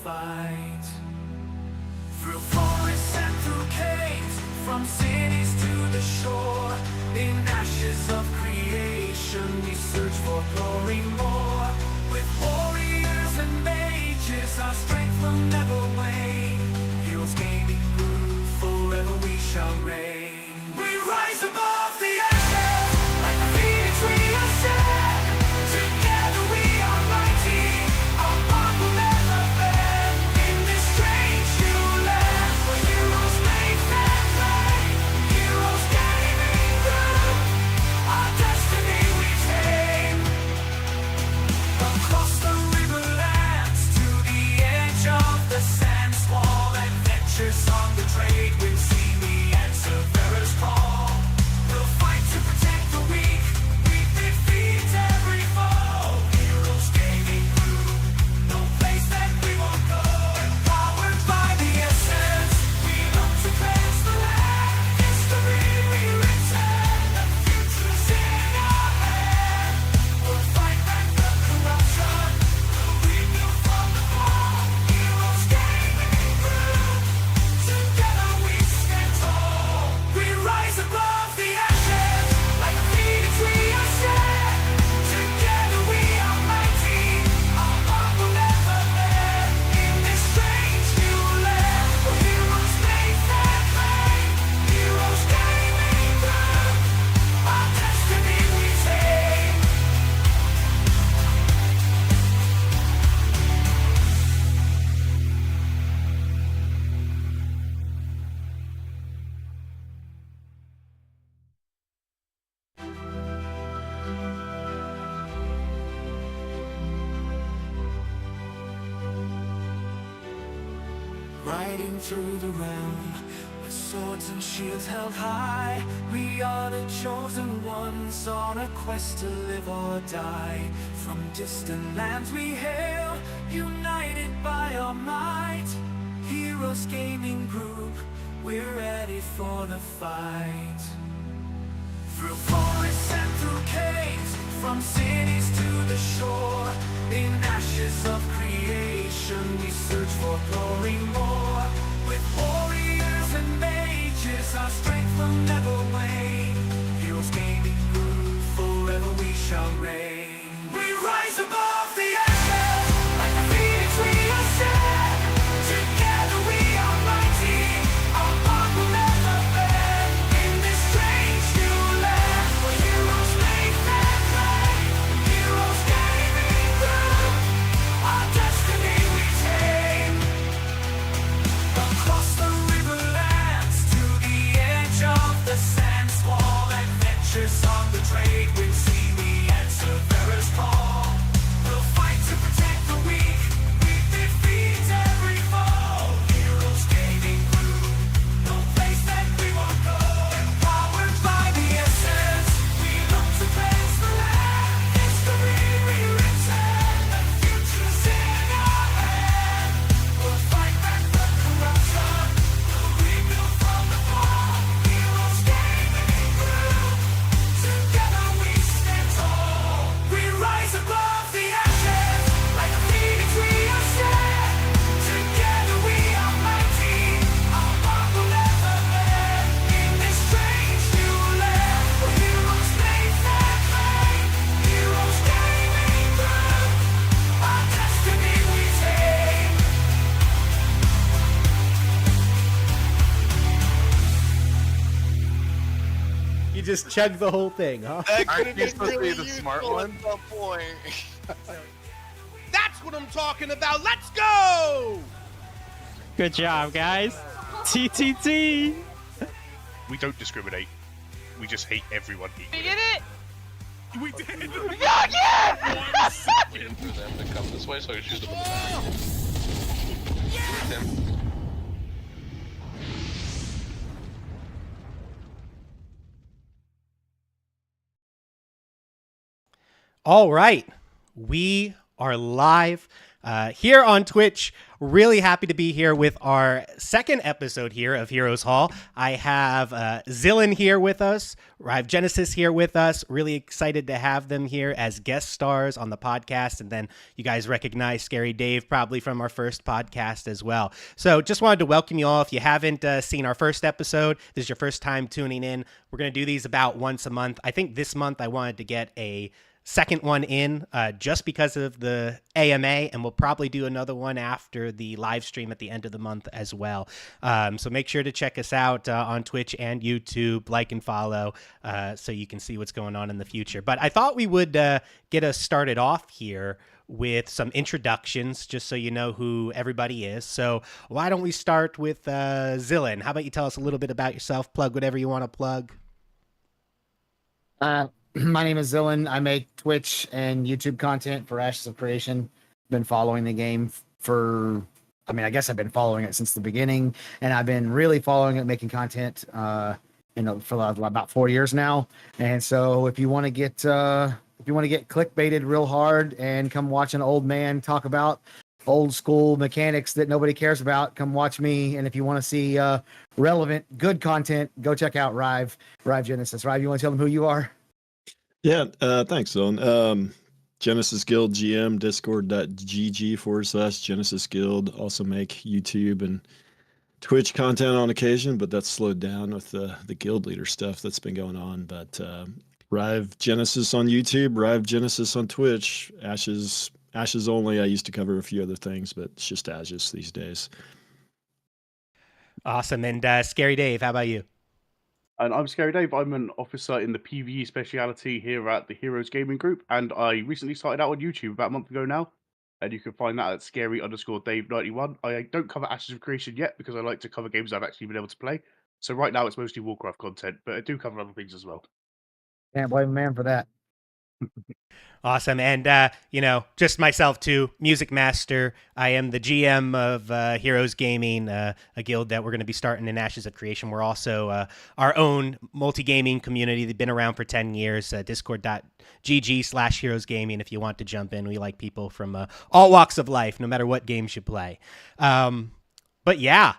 fight. Through forests and through caves, from cities to the shore, in ashes of creation we search for glory more. With warriors and mages our strength will never wane. Heroes Gaming Group, forever we shall reign. We rise above the ashes, like the phoenix we ascend. Together we are mighty, our bond will never bend. In this strange new land, where heroes make their claim. Heroes Gaming Group, our destiny we tame. Across the riverlands, to the edge of the sand, small adventures on the trade wind see me answer Vera's call. We'll fight to protect the weak, we defeat every foe. Heroes Gaming Group, no place that we won't go. Empowered by the essence, we look to cleanse the land. History rewritten, the future's in our hand. We'll fight back the corruption, we'll rebuild from the fall. Heroes Gaming Group, together we stand tall. We rise above the ashes, like a phoenix we ascend. Together we are mighty, our bond will never bend. In this strange new land, where heroes make their claim. Heroes Gaming Group, our destiny we tame. Riding through the realm, with swords and shields held high, we are the chosen ones on a quest to live or die. From distant lands we hail, united by our might. Heroes Gaming Group, we're ready for the fight. Through forests and through caves, from cities to the shore, in ashes of creation we search for glory more. With warriors and mages our strength will never wane. Heroes Gaming Group, forever we shall reign. We rise above the ashes, like the phoenix we ascend. Together we are mighty, our bond will never bend. In this strange new land, where heroes make their claim. Heroes Gaming Group, our destiny we tame. Across the riverlands, to the edge of the sand, small adventures on the trade wind see me answer Vera's call. We'll fight to protect the weak, we defeat every foe. Heroes Gaming Group, no place that we won't go. Empowered by the essence, we look to cleanse the land. History rewritten, the future's in our hand. We'll fight back the corruption, we'll rebuild from the fall. Heroes Gaming Group, together we stand tall. We rise above the ashes, like a phoenix we ascend. Together we are mighty, our bond will never bend. In this strange new land, where heroes make their claim. Heroes Gaming Group, our destiny we tame. You just chug the whole thing, huh? That could have Aren't you been supposed to be really the useful smart at one? some point. That's what I'm talking about. Let's go! Good job, guys. TTT. We don't discriminate. We just hate everyone equally. We did it! We did. God, yeah! Waiting for them to come this way so I can shoot them in the back. Shoot them. All right. We are live here on Twitch. Really happy to be here with our second episode here of Heroes Hall. I have Zillin here with us. I have Genesis here with us. Really excited to have them here as guest stars on the podcast. And then you guys recognize Scary Dave probably from our first podcast as well. So just wanted to welcome you all. If you haven't seen our first episode, this is your first time tuning in. We're going to do these about once a month. I think this month I wanted to get a second one in just because of the AMA, and we'll probably do another one after the live stream at the end of the month as well. So make sure to check us out on Twitch and YouTube, like and follow, so you can see what's going on in the future. But I thought we would get us started off here with some introductions, just so you know who everybody is. So why don't we start with Zillin? How about you tell us a little bit about yourself, plug whatever you want to plug. My name is Zillin. I make Twitch and YouTube content for Ashes of Creation. Been following the game I guess I've been following it since the beginning, and I've been really following it, making content, for about 4 years now. And so if you want to get clickbaited real hard and come watch an old man talk about old school mechanics that nobody cares about, come watch me. And if you want to see relevant, good content, go check out Rive Genesis. Rive, you want to tell them who you are? Yeah, thanks, Zone. Genesis Guild GM, discord.gg/Genesis Guild. Also make YouTube and Twitch content on occasion, but that's slowed down with the guild leader stuff that's been going on. But Rive Genesis on YouTube, Rive Genesis on Twitch, Ashes only. I used to cover a few other things, but it's just Ashes these days. Awesome. And Scary Dave, how about you? And I'm Scary Dave. I'm an officer in the PvE speciality here at the Heroes Gaming Group, and I recently started out on YouTube about a month ago now, and you can find that at scary_Dave91. I don't cover Ashes of Creation yet because I like to cover games I've actually been able to play. So right now it's mostly Warcraft content, but I do cover other things as well. Can't blame a man for that. Awesome. And, just myself too, Music Master. I am the GM of Heroes Gaming, a guild that we're going to be starting in Ashes of Creation. We're also our own multi-gaming community. They've been around for 10 years, discord.gg/Heroes Gaming if you want to jump in. We like people from all walks of life, no matter what games you play. But yeah,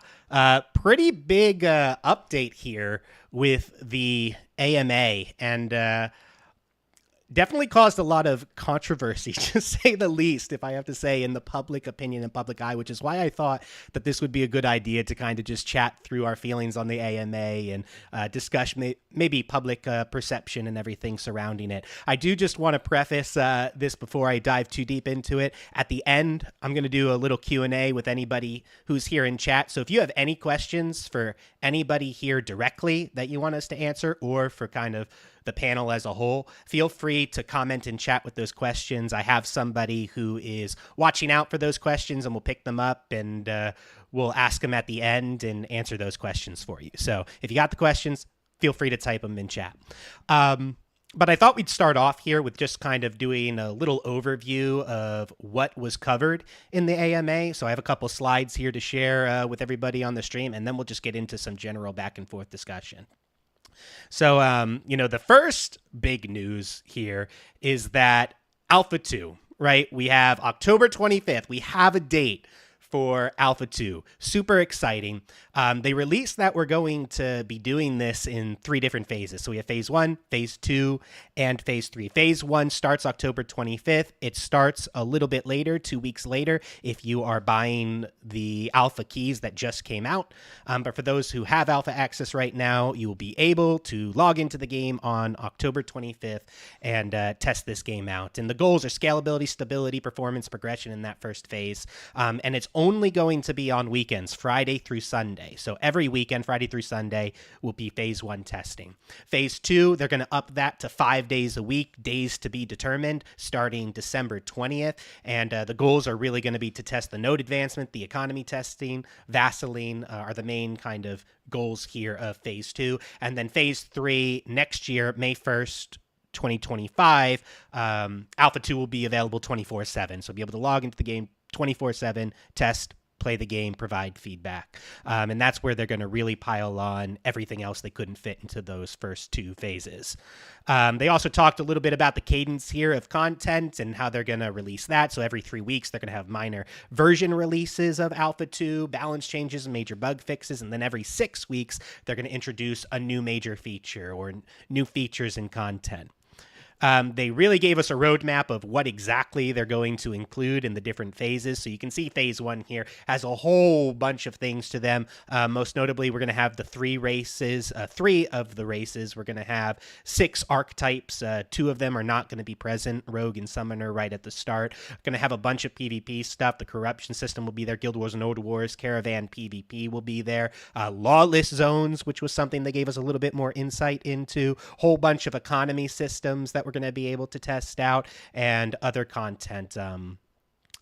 pretty big update here with the AMA, and definitely caused a lot of controversy, to say the least, if I have to say, in the public opinion and public eye, which is why I thought that this would be a good idea to kind of just chat through our feelings on the AMA and discuss maybe public perception and everything surrounding it. I do just want to preface this before I dive too deep into it. At the end, I'm going to do a little Q&A with anybody who's here in chat. So if you have any questions for anybody here directly that you want us to answer, or for kind of the panel as a whole, feel free to comment and chat with those questions. I have somebody who is watching out for those questions, and we'll pick them up and we'll ask them at the end and answer those questions for you. So if you got the questions, feel free to type them in chat. But I thought we'd start off here with just kind of doing a little overview of what was covered in the AMA. So I have a couple slides here to share with everybody on the stream, and then we'll just get into some general back and forth discussion. So, the first big news here is that Alpha 2, right? We have October 25th. We have a date for Alpha 2. Super exciting. They released that we're going to be doing this in 3 different phases. So we have phase 1, phase 2, and phase 3. Phase 1 starts October 25th. It starts a little bit later, 2 weeks later, if you are buying the alpha keys that just came out. But for those who have alpha access right now, you will be able to log into the game on October 25th and test this game out. And the goals are scalability, stability, performance, progression in that first phase. And it's only going to be on weekends, Friday through Sunday. So every weekend, Friday through Sunday, will be phase 1 testing. Phase 2, they're going to up that to 5 days a week, days to be determined, starting December 20th. And the goals are really going to be to test the node advancement, the economy testing, Vaseline are the main kind of goals here of phase 2. And then phase 3 next year, May 1st, 2025, Alpha 2 will be available 24/7. So be able to log into the game 24/7, test, play the game, provide feedback. And that's where they're going to really pile on everything else they couldn't fit into those first 2 phases. They also talked a little bit about the cadence here of content and how they're going to release that. So every 3 weeks, they're going to have minor version releases of Alpha 2, balance changes, and major bug fixes. And then every 6 weeks, they're going to introduce a new major feature or new features and content. They really gave us a roadmap of what exactly they're going to include in the different phases. So you can see phase 1 here has a whole bunch of things to them. Most notably, we're going to have the 3 races, 3 of the races. We're going to have 6 archetypes. 2 of them are not going to be present, Rogue and Summoner, right at the start. Going to have a bunch of PvP stuff. The corruption system will be there. Guild Wars and Old Wars, Caravan PvP will be there. Lawless zones, which was something they gave us a little bit more insight into. Whole bunch of economy systems that we're going to be able to test out, and other content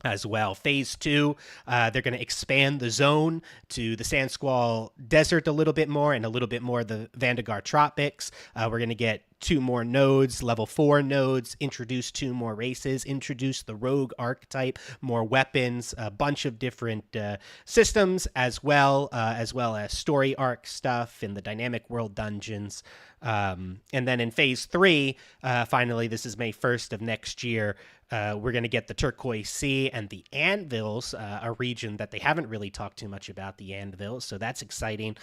as well. Phase 2, they're going to expand the zone to the Sand Squall Desert a little bit more, and a little bit more of the Vandegar Tropics. We're going to get 2 more nodes, level 4 nodes, introduce 2 more races, introduce the Rogue archetype, more weapons, a bunch of different systems as well as story arc stuff in the Dynamic World dungeons. And then in phase 3, finally, this is May 1st of next year, we're going to get the Turquoise Sea and the Anvils, a region that they haven't really talked too much about, the Anvils, so that's exciting.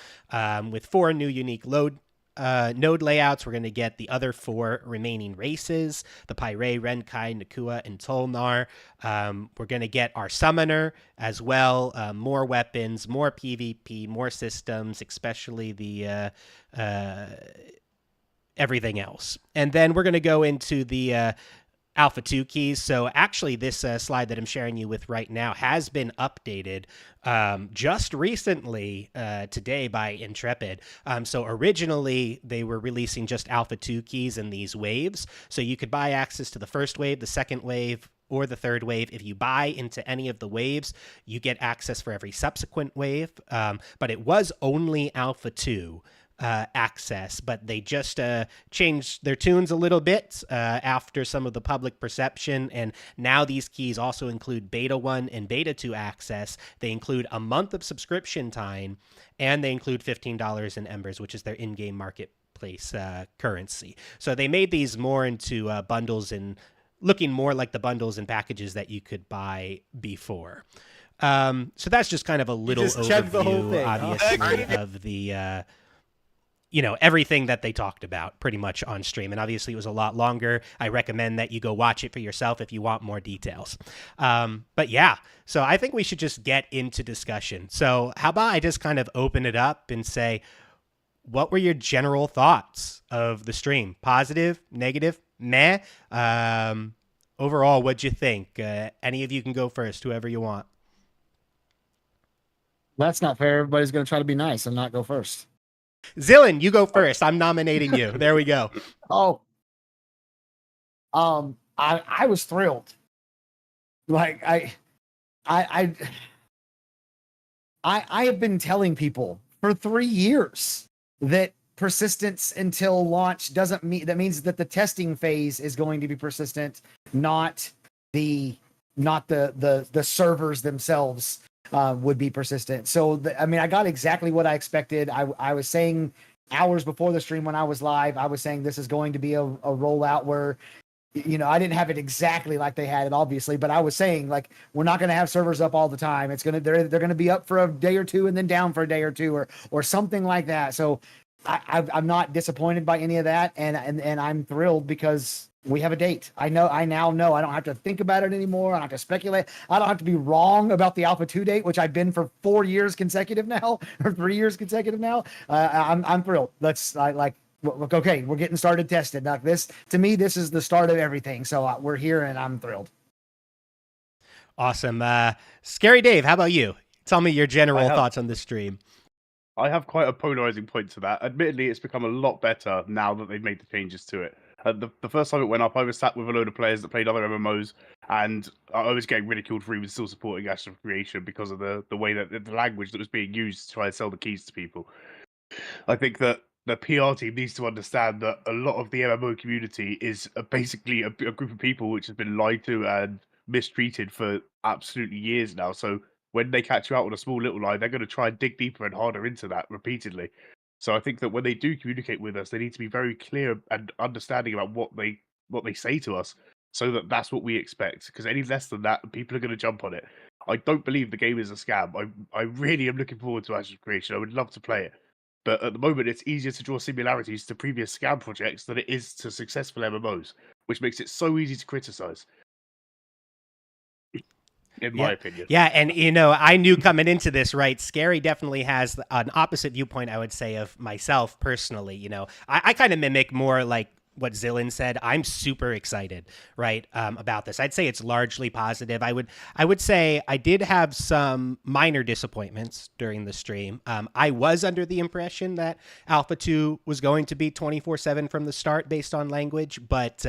With 4 new unique node layouts, we're going to get the other 4 remaining races, the Pyre, Renkai, Nakua, and Tolnar. We're going to get our Summoner as well, more weapons, more PvP, more systems, especially the everything else. And then we're going to go into the Alpha 2 keys. So actually this slide that I'm sharing you with right now has been updated just recently today by Intrepid. So originally they were releasing just Alpha 2 keys in these waves. So you could buy access to the first wave, the second wave, or the third wave. If you buy into any of the waves, you get access for every subsequent wave. But it was only Alpha 2 access, but they just changed their tunes a little bit after some of the public perception, and now these keys also include Beta 1 and Beta 2 access. They include a month of subscription time, and they include $15 in Embers, which is their in-game marketplace currency. So they made these more into bundles and looking more like the bundles and packages that you could buy before. So that's just kind of a little overview, obviously, of the everything that they talked about pretty much on stream. And obviously it was a lot longer. I recommend that you go watch it for yourself if you want more details. But yeah, so I think we should just get into discussion. So how about I just kind of open it up and say, what were your general thoughts of the stream? Positive, negative, meh? Overall, what'd you think? Any of you can go first, whoever you want. That's not fair. Everybody's going to try to be nice and not go first. Zillion, you go first. I'm nominating you. There we go. Oh, I was thrilled. Like I have been telling people for 3 years that persistence until launch doesn't mean, that means that the testing phase is going to be persistent, not the servers themselves would be persistent. So I got exactly what I expected. I was saying hours before the stream when I was live, I was saying this is going to be a rollout where, I didn't have it exactly like they had it, obviously, but I was saying, like, we're not going to have servers up all the time. It's they're going to be up for a day or two and then down for a day or two or something like that. So I'm not disappointed by any of that, and I'm thrilled because we have a date. I now know. I don't have to think about it anymore. I don't have to speculate. I don't have to be wrong about the Alpha 2 date, which I've been for 4 years consecutive now, or 3 years consecutive now. I'm thrilled. Okay, we're getting started tested. Now to me, this is the start of everything. So we're here, and I'm thrilled. Awesome. Scary Dave, how about you? Tell me your general thoughts on this stream. I have quite a polarizing point to that. Admittedly, it's become a lot better now that they've made the changes to it. The first time it went up, I was sat with a load of players that played other MMOs, and I was getting ridiculed for even still supporting Astral Creation because of the way that the language that was being used to try and sell the keys to people. I think that the PR team needs to understand that a lot of the MMO community is basically a group of people which has been lied to and mistreated for absolutely years now. So when they catch you out on a small little lie, they're going to try and dig deeper and harder into that repeatedly. So I think that when they do communicate with us, they need to be very clear and understanding about what they say to us, so that that's what we expect. Because any less than that, people are going to jump on it. I don't believe the game is a scam. I really am looking forward to Ashes of Creation. I would love to play it. But at the moment, it's easier to draw similarities to previous scam projects than it is to successful MMOs, which makes it so easy to criticize. In my opinion. Yeah, and you know, I knew coming into this, right? Scary definitely has an opposite viewpoint, I would say, of myself personally. You know, I kind of mimic more like what Zillin said. I'm super excited, right, about this. I'd say it's largely positive. I would say I did have some minor disappointments during the stream. I was under the impression that Alpha 2 was going to be 24/7 from the start based on language, but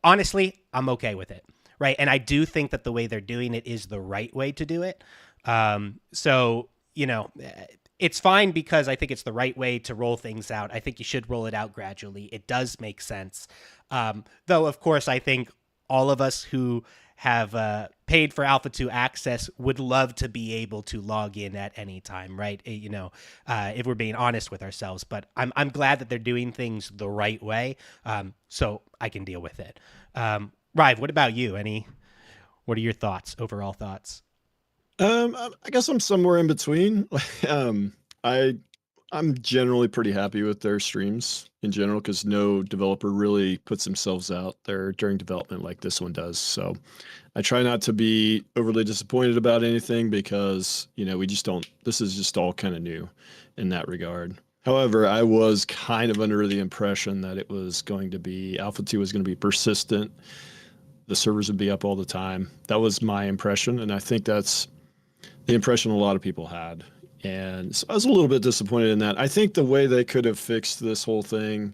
honestly, I'm okay with it. Right. And I do think that the way they're doing it is the right way to do it. So, you know, it's fine because I think it's the right way to roll things out. I think you should roll it out gradually. It does make sense. Though, of course, I think all of us who have paid for Alpha 2 access would love to be able to log in at any time, right? You know, if we're being honest with ourselves. But I'm glad that they're doing things the right way, so I can deal with it. Rive, what about you? What are your thoughts, overall thoughts? I guess I'm somewhere in between. I'm generally pretty happy with their streams in general, because no developer really puts themselves out there during development like this one does. So I try not to be overly disappointed about anything, because, you know, this is just all kind of new in that regard. However, I was kind of under the impression that it was going to be, Alpha 2 was going to be persistent. The servers would be up all the time. That was my impression, and I think that's the impression a lot of people had. And so I was a little bit disappointed in that. I think the way they could have fixed this whole thing,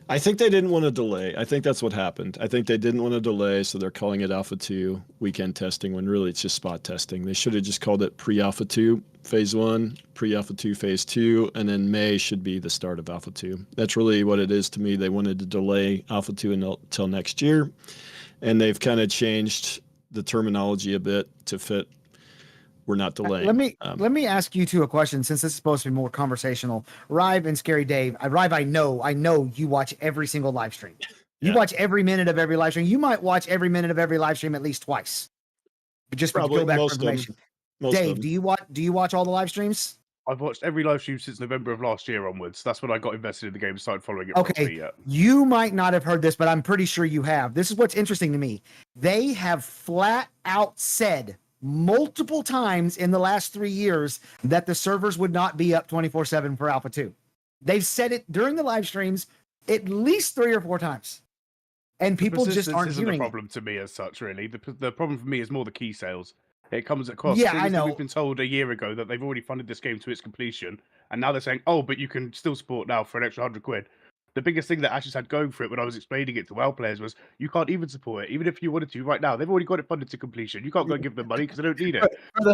I think they didn't want to delay. I think that's what happened. I think they didn't want to delay, so they're calling it Alpha 2 weekend testing, when really it's just spot testing. They should have just called it pre-Alpha 2 Phase 1, pre-Alpha 2 Phase 2, and then May should be the start of Alpha 2. That's really what it is to me. They wanted to delay Alpha 2 until next year. And they've kind of changed the terminology a bit to fit. We're not delaying. Let me ask you two a question, since this is supposed to be more conversational. Rive and Scary Dave. Rive, I know you watch every single live stream. You watch every minute of every live stream. You might watch every minute of every live stream at least twice. Just to go back for information. Dave, do you watch all the live streams? I've watched every live stream since November of last year onwards. That's when I got invested in the game and started following it. Okay, you might not have heard this, but I'm pretty sure you have. This is what's interesting to me. They have flat out said multiple times in the last 3 years that the servers would not be up 24/7 for Alpha 2. They've said it during the live streams at least 3 or 4 times. And people just aren't hearing it. Isn't a problem to me as such, really. The problem for me is more the key sales. It comes at cost. Yeah, I know. We've been told a year ago that they've already funded this game to its completion, and now they're saying, "Oh, but you can still support now for an extra £100." The biggest thing that Ashes had going for it when I was explaining it to WoW players was you can't even support it, even if you wanted to right now. They've already got it funded to completion. You can't go and give them money because they don't need it.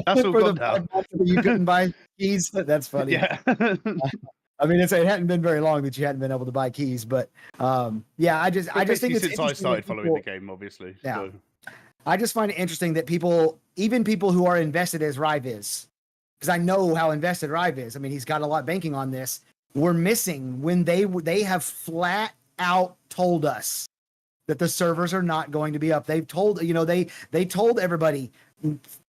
That's all gone now. You couldn't buy keys. That's funny. Yeah. I mean, it hadn't been very long that you hadn't been able to buy keys, but yeah, I just think it's since I started following the game, obviously. Yeah. So. I just find it interesting that even people who are invested as Rive is, because I know how invested Rive is. I mean, he's got a lot banking on this. We're missing when they have flat out told us that the servers are not going to be up. They've told, they told everybody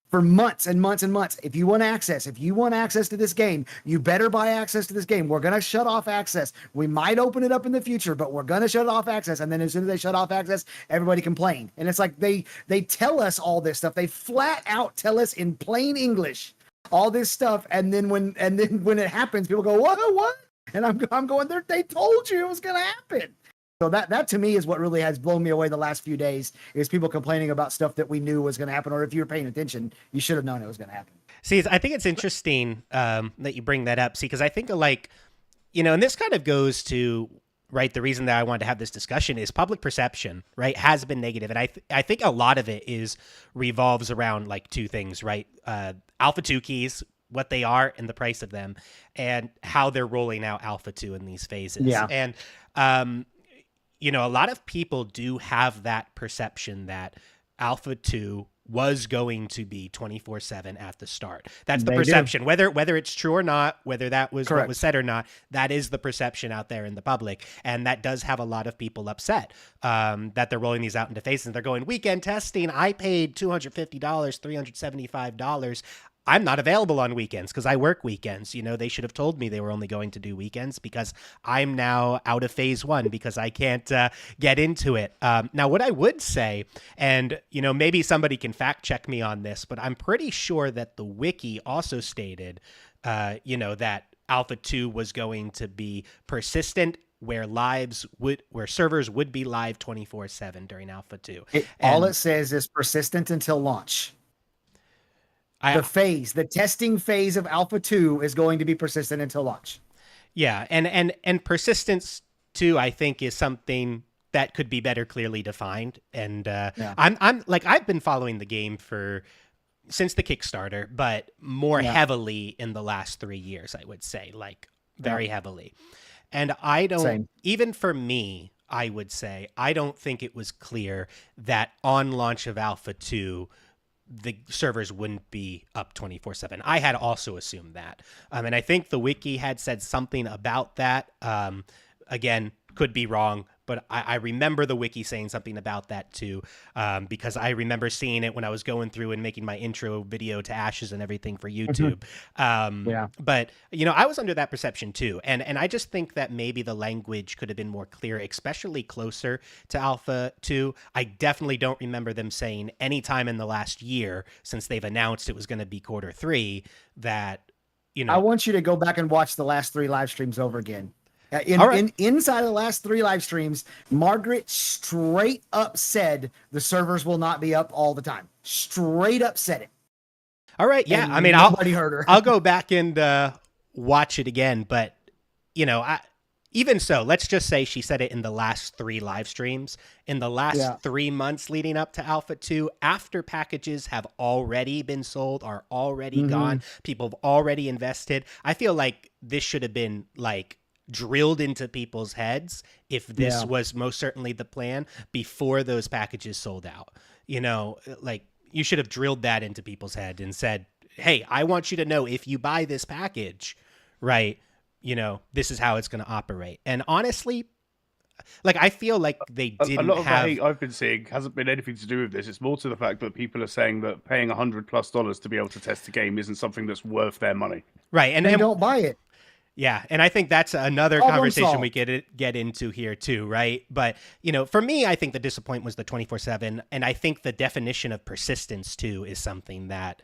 for months and months and months, if you want access to this game, you better buy access to this game. We're going to shut off access. We might open it up in the future, but we're going to shut off access. And then as soon as they shut off access, everybody complain. And it's like they tell us all this stuff. They flat out tell us in plain English all this stuff. And then when it happens, people go, what? And I'm going there. They told you it was going to happen. So that to me is what really has blown me away the last few days, is people complaining about stuff that we knew was going to happen, or if you were paying attention, you should have known it was going to happen. See, I think it's interesting that you bring that up. See, because I think and this kind of goes to, right, the reason that I wanted to have this discussion is public perception, right, has been negative. And I think a lot of it revolves around like two things, right? Alpha 2 keys, what they are and the price of them, and how they're rolling out Alpha 2 in these phases. Yeah. And, a lot of people do have that perception that Alpha 2 was going to be 24/7 at the start. That's the They do. perception. Whether it's true or not, whether that was what Correct. was said or not, that is the perception out there in the public, and that does have a lot of people upset that they're rolling these out into faces. And they're going, weekend testing. I paid $250, $375. I'm not available on weekends because I work weekends. You know, they should have told me they were only going to do weekends because I'm now out of phase 1 because I can't get into it. Now, what I would say, and, you know, maybe somebody can fact check me on this, but I'm pretty sure that the wiki also stated, you know, that Alpha 2 was going to be persistent where servers would be live 24/7 during Alpha 2. All it says is persistent until launch. The testing phase of Alpha 2 is going to be persistent until launch. Yeah, and persistence too, I think, is something that could be better clearly defined. And I'm like, I've been following the game since the Kickstarter, but more heavily in the last 3 years, I would say, like very heavily. And I don't, even for me, I would say, I don't think it was clear that on launch of Alpha 2, the servers wouldn't be up 24/7. I had also assumed that. And I think the wiki had said something about that. Again, could be wrong, but I remember the wiki saying something about that too, because I remember seeing it when I was going through and making my intro video to Ashes and everything for YouTube. But, you know, I was under that perception too. And I just think that maybe the language could have been more clear, especially closer to Alpha 2. I definitely don't remember them saying any time in the last year since they've announced it was going to be quarter 3 that, you know. I want you to go back and watch the last 3 live streams over again. Inside of the last 3 live streams, Margaret straight up said the servers will not be up all the time. Straight up said it. All right, yeah. And I mean, nobody heard her. I'll go back and watch it again, but you know, even so, let's just say she said it in the last 3 live streams. In the last 3 months leading up to Alpha 2, after packages have already been sold, are already gone, people have already invested. I feel like this should have been like drilled into people's heads if this was most certainly the plan before those packages sold out. You know, like you should have drilled that into people's head and said, hey, I want you to know if you buy this package, right, you know, this is how it's going to operate. And honestly, like I feel like they didn't a lot of have... the hate I've been seeing hasn't been anything to do with this. It's more to the fact that people are saying that paying $100+ to be able to test the game isn't something that's worth their money. Right. And they don't buy it. Yeah, and I think that's another conversation we get into here too, right? But, you know, for me, I think the disappointment was the 24/7, and I think the definition of persistence too is something that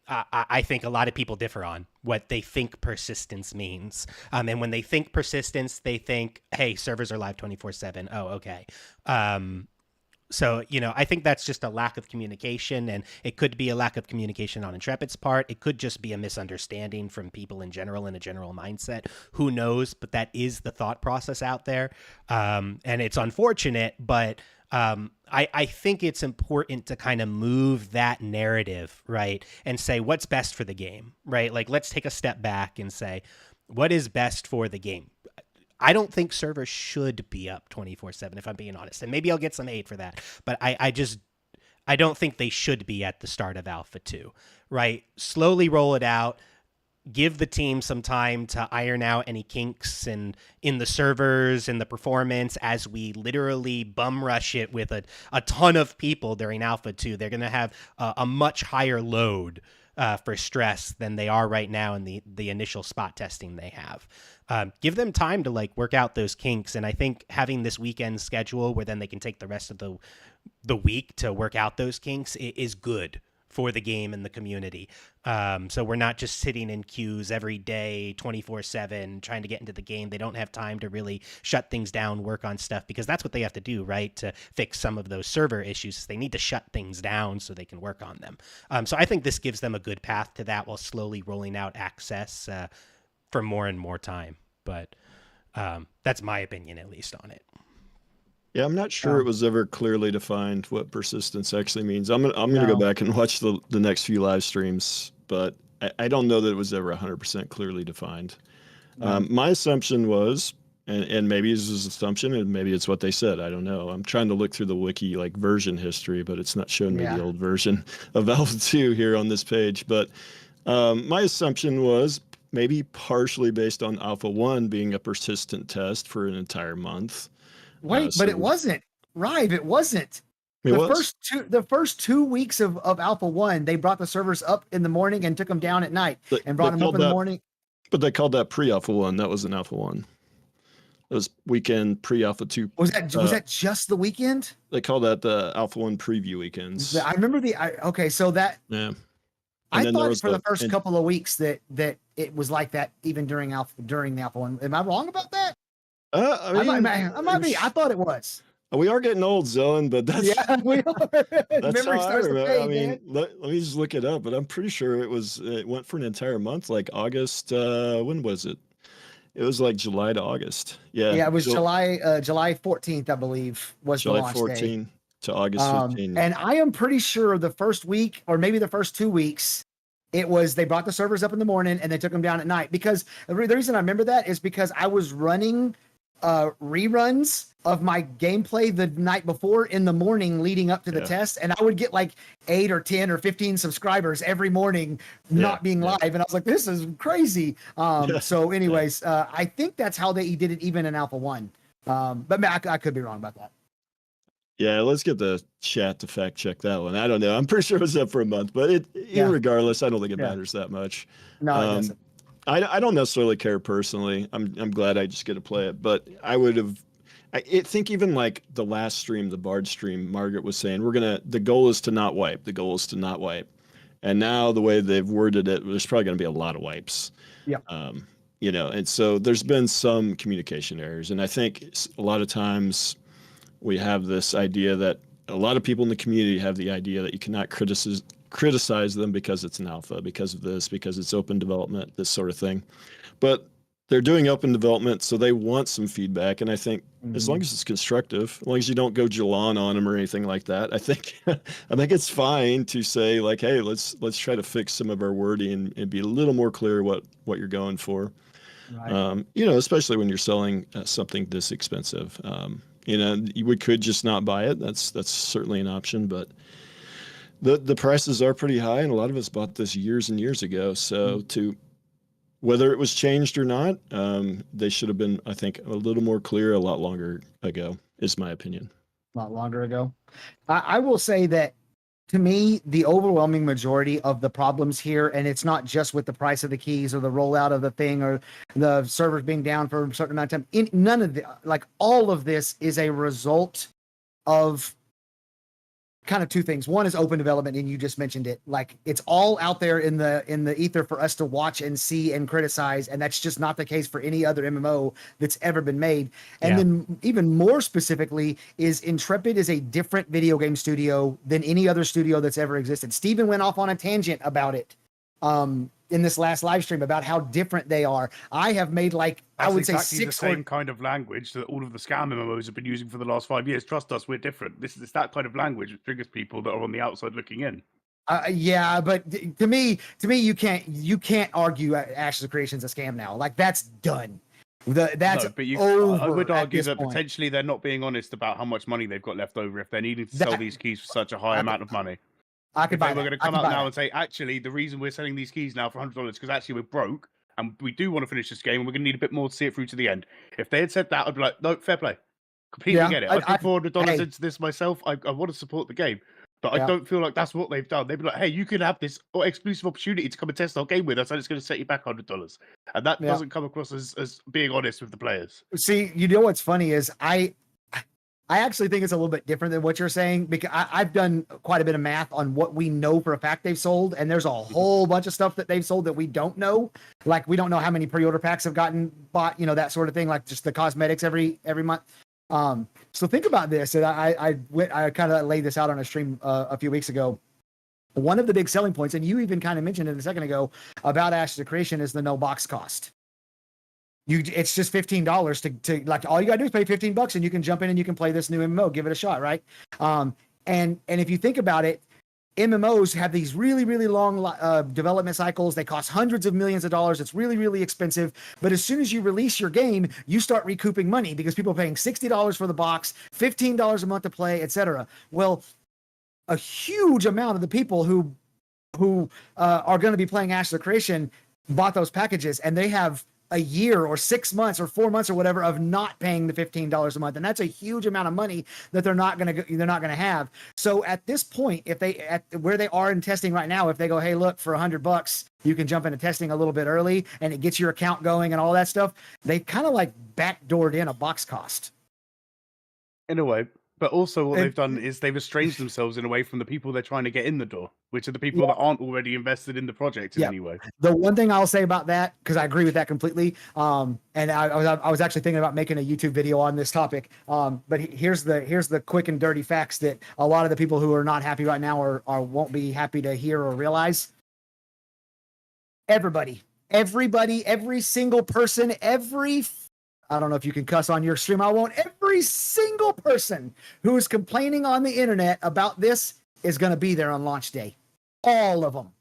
I think a lot of people differ on, what they think persistence means. And when they think persistence, they think, hey, servers are live 24/7. Oh, okay. So, you know, I think that's just a lack of communication, and it could be a lack of communication on Intrepid's part. It could just be a misunderstanding from people in general, in a general mindset. Who knows? But that is the thought process out there. And it's unfortunate, but I think it's important to kind of move that narrative, right? And say, what's best for the game, right? Like, let's take a step back and say, what is best for the game? I don't think servers should be up 24/7, if I'm being honest. And maybe I'll get some hate for that. But I don't think they should be at the start of Alpha 2, right? Slowly roll it out. Give the team some time to iron out any kinks in the servers and the performance as we literally bum rush it with a ton of people during Alpha 2. They're going to have a much higher load for stress than they are right now in the initial spot testing they have. Give them time to like work out those kinks. And I think having this weekend schedule where then they can take the rest of the week to work out those kinks is good for the game and the community. So we're not just sitting in queues every day, 24/7, trying to get into the game. They don't have time to really shut things down, work on stuff, because that's what they have to do, right? To fix some of those server issues. They need to shut things down so they can work on them. So I think this gives them a good path to that while slowly rolling out access for more and more time. But that's my opinion, at least, on it. Yeah, I'm not sure it was ever clearly defined what persistence actually means. I'm gonna go back and watch the next few live streams, but I don't know that it was ever 100% clearly defined. My assumption was, And maybe it's his assumption, and maybe it's what they said. I don't know. I'm trying to look through the wiki like version history, but it's not showing me Yeah. the old version of Alpha 2 here on this page. But my assumption was maybe partially based on Alpha 1 being a persistent test for an entire month. Wait, but it wasn't. Rive, it wasn't. It was? The first 2 weeks of Alpha 1, they brought the servers up in the morning and took them down at night and brought them up in the morning. But they called that pre-Alpha 1. That wasn't Alpha 1. It was weekend pre-Alpha 2. Was that just the weekend? They call that the Alpha 1 preview weekends. I remember okay, so that Yeah. I thought for the first couple of weeks that it was like that even during the Alpha 1. Am I wrong about that? I mean, I might be. I thought it was. we are getting old, Zelen, but that's Yeah, we are. that's Memory how I starts to remember. fade, I mean, man. let me just look it up, but I'm pretty sure it went for an entire month, like August. When was it? It was like July to August. Yeah. Yeah, it was July 14th, I believe, was the July launch 14 day. to August 15. And I am pretty sure the first week, or maybe the first 2 weeks, it was they brought the servers up in the morning and they took them down at night. Because the reason I remember that is because I was running reruns of my gameplay the night before in the morning leading up to the test, and I would get like 8 or 10 or 15 subscribers every morning not being live, and I was like, this is crazy. So anyways, I think that's how they did it even in Alpha 1, but I could be wrong about that. Yeah, let's get the chat to fact check that one. I don't know. I'm pretty sure it was up for a month, but regardless, I don't think it matters that much. No, it doesn't. I don't necessarily care personally. I'm glad I just get to play it, but I would have. I think even like the last stream, the Bard stream, Margaret was saying the goal is to not wipe. The goal is to not wipe, and now the way they've worded it, there's probably going to be a lot of wipes. Yeah. And so there's been some communication errors, and I think a lot of times we have this idea that a lot of people in the community have the idea that you cannot criticize them because it's an alpha, because of this, because it's open development, this sort of thing. But they're doing open development, so they want some feedback. And I think as long as it's constructive, as long as you don't go Jalon on them or anything like that, I think it's fine to say like, hey, let's try to fix some of our wording and be a little more clear what you're going for. Right. Especially when you're selling something this expensive. We could just not buy it. That's certainly an option, but the prices are pretty high, and a lot of us bought this years and years ago. So whether it was changed or not, they should have been, I think, a little more clear a lot longer ago, is my opinion. A lot longer ago. I will say that, to me, the overwhelming majority of the problems here, and it's not just with the price of the keys or the rollout of the thing or the servers being down for a certain amount of time, none of all of this is a result of kind of two things. One is open development, and you just mentioned it. Like, it's all out there in the ether for us to watch and see and criticize, and that's just not the case for any other MMO that's ever been made. And then even more specifically is Intrepid is a different video game studio than any other studio that's ever existed. Steven went off on a tangent about it in this last live stream about how different they are. I have made I would say exactly 6 the same kind of language that all of the scam MMOs have been using for the last 5 years. Trust us, we're different. It's that kind of language which triggers people that are on the outside looking in. Yeah, but to me, you can't argue Ashes of Creation's a scam now. Like, that's done. That's over. I would argue that point. potentially they're not being honest about how much money they've got left over if they're needing to sell these keys for such a high amount of money. I could buy We're that. going to come out now and say, actually, the reason we're selling these keys now for $100 because actually we're broke and we do want to finish this game and we're going to need a bit more to see it through to the end. If they had said that, I'd be like, no, fair play. Completely get it. I put $400 into this myself. I want to support the game. But I don't feel like that's what they've done. They'd be like, hey, you can have this exclusive opportunity to come and test our game with us, and it's going to set you back $100. And that doesn't come across as being honest with the players. See, you know what's funny is I actually think it's a little bit different than what you're saying, because I've done quite a bit of math on what we know for a fact they've sold, and there's a whole bunch of stuff that they've sold that we don't know. Like, we don't know how many pre-order packs have gotten bought, that sort of thing, like just the cosmetics every month. So think about this, and I kind of laid this out on a stream a few weeks ago. One of the big selling points, and you even kind of mentioned it a second ago, about Ashes of Creation is the no box cost. It's just $15 to like, all you gotta do is pay $15 and you can jump in and you can play this new MMO, give it a shot, right? And if you think about it, MMOs have these really, really long development cycles. They cost hundreds of millions of dollars. It's really, really expensive. But as soon as you release your game, you start recouping money because people are paying $60 for the box, $15 a month to play, etc. Well, a huge amount of the people who are going to be playing Ashes of Creation bought those packages, and they have a year or 6 months or 4 months or whatever of not paying the $15 a month, and that's a huge amount of money that they're not going to have. So at this point, if they at where they are in testing right now, if they go, hey, look, for $100 you can jump into testing a little bit early, and it gets your account going and all that stuff, they kind of like backdoored in a box cost in a way. But also what they've done is they've estranged themselves in a way from the people they're trying to get in the door, which are the people that aren't already invested in the project in any way. The one thing I'll say about that, because I agree with that completely, and I was actually thinking about making a YouTube video on this topic, but here's the quick and dirty facts that a lot of the people who are not happy right now or won't be happy to hear or realize. Everybody, every single person, I don't know if you can cuss on your stream. I won't. Every single person who is complaining on the internet about this is going to be there on launch day. All of them.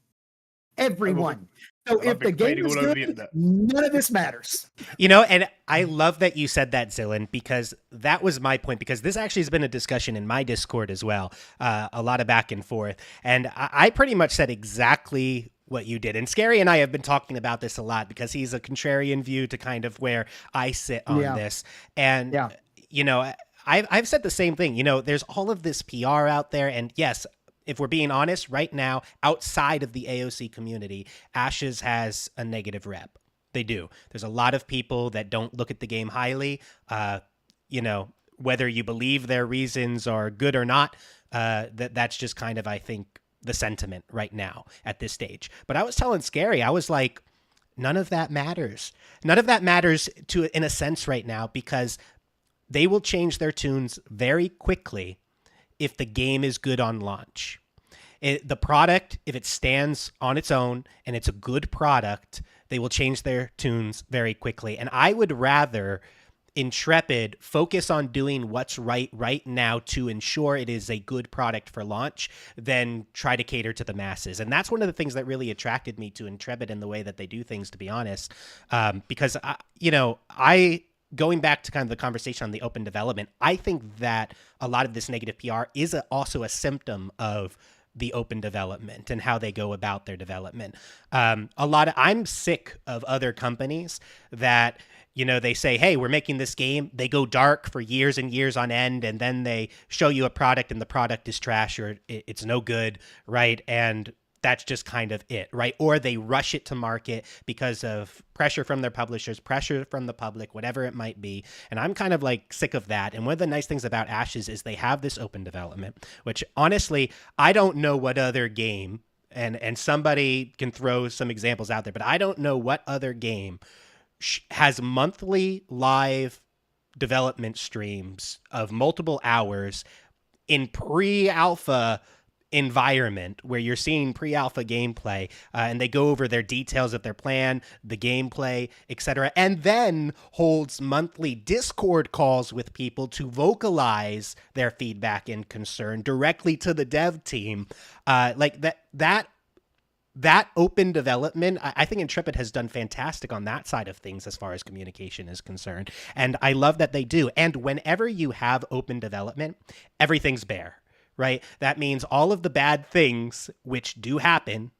Everyone. So if the game is good, none of this matters. You know, and I love that you said that, Zillan, because that was my point, because this actually has been a discussion in my Discord as well, a lot of back and forth. And I pretty much said exactly what you did. And Scary and I have been talking about this a lot because he's a contrarian view to kind of where I sit on this. And, you know, I've said the same thing. You know, there's all of this PR out there. And yes, if we're being honest, right now, outside of the AOC community, Ashes has a negative rep. They do. There's a lot of people that don't look at the game highly. You know, whether you believe their reasons are good or not, that's just kind of, I think, the sentiment right now at this stage. But I was telling Scary, I was like, none of that matters. None of that matters in a sense right now, because they will change their tunes very quickly if the game is good on launch. The product, if it stands on its own and it's a good product, they will change their tunes very quickly. And I would rather Intrepid focus on doing what's right now to ensure it is a good product for launch than try to cater to the masses. And that's one of the things that really attracted me to Intrepid and the way that they do things, to be honest, because going back to kind of the conversation on the open development, I think that a lot of this negative PR is also a symptom of the open development and how they go about their development. I'm sick of other companies that, you know, they say, hey, we're making this game. They go dark for years and years on end, and then they show you a product and the product is trash or it's no good, right? And that's just kind of it, right? Or they rush it to market because of pressure from their publishers, pressure from the public, whatever it might be. And I'm kind of like sick of that. And one of the nice things about Ashes is they have this open development, which honestly, I don't know what other game, and somebody can throw some examples out there, but I don't know what other game has monthly live development streams of multiple hours in pre-alpha environment where you're seeing pre-alpha gameplay and they go over their details of their plan, the gameplay, etc., and then holds monthly Discord calls with people to vocalize their feedback and concern directly to the dev team. Like that open development, I think Intrepid has done fantastic on that side of things as far as communication is concerned. And I love that they do. And whenever you have open development, everything's bare, right? That means all of the bad things, which do happen,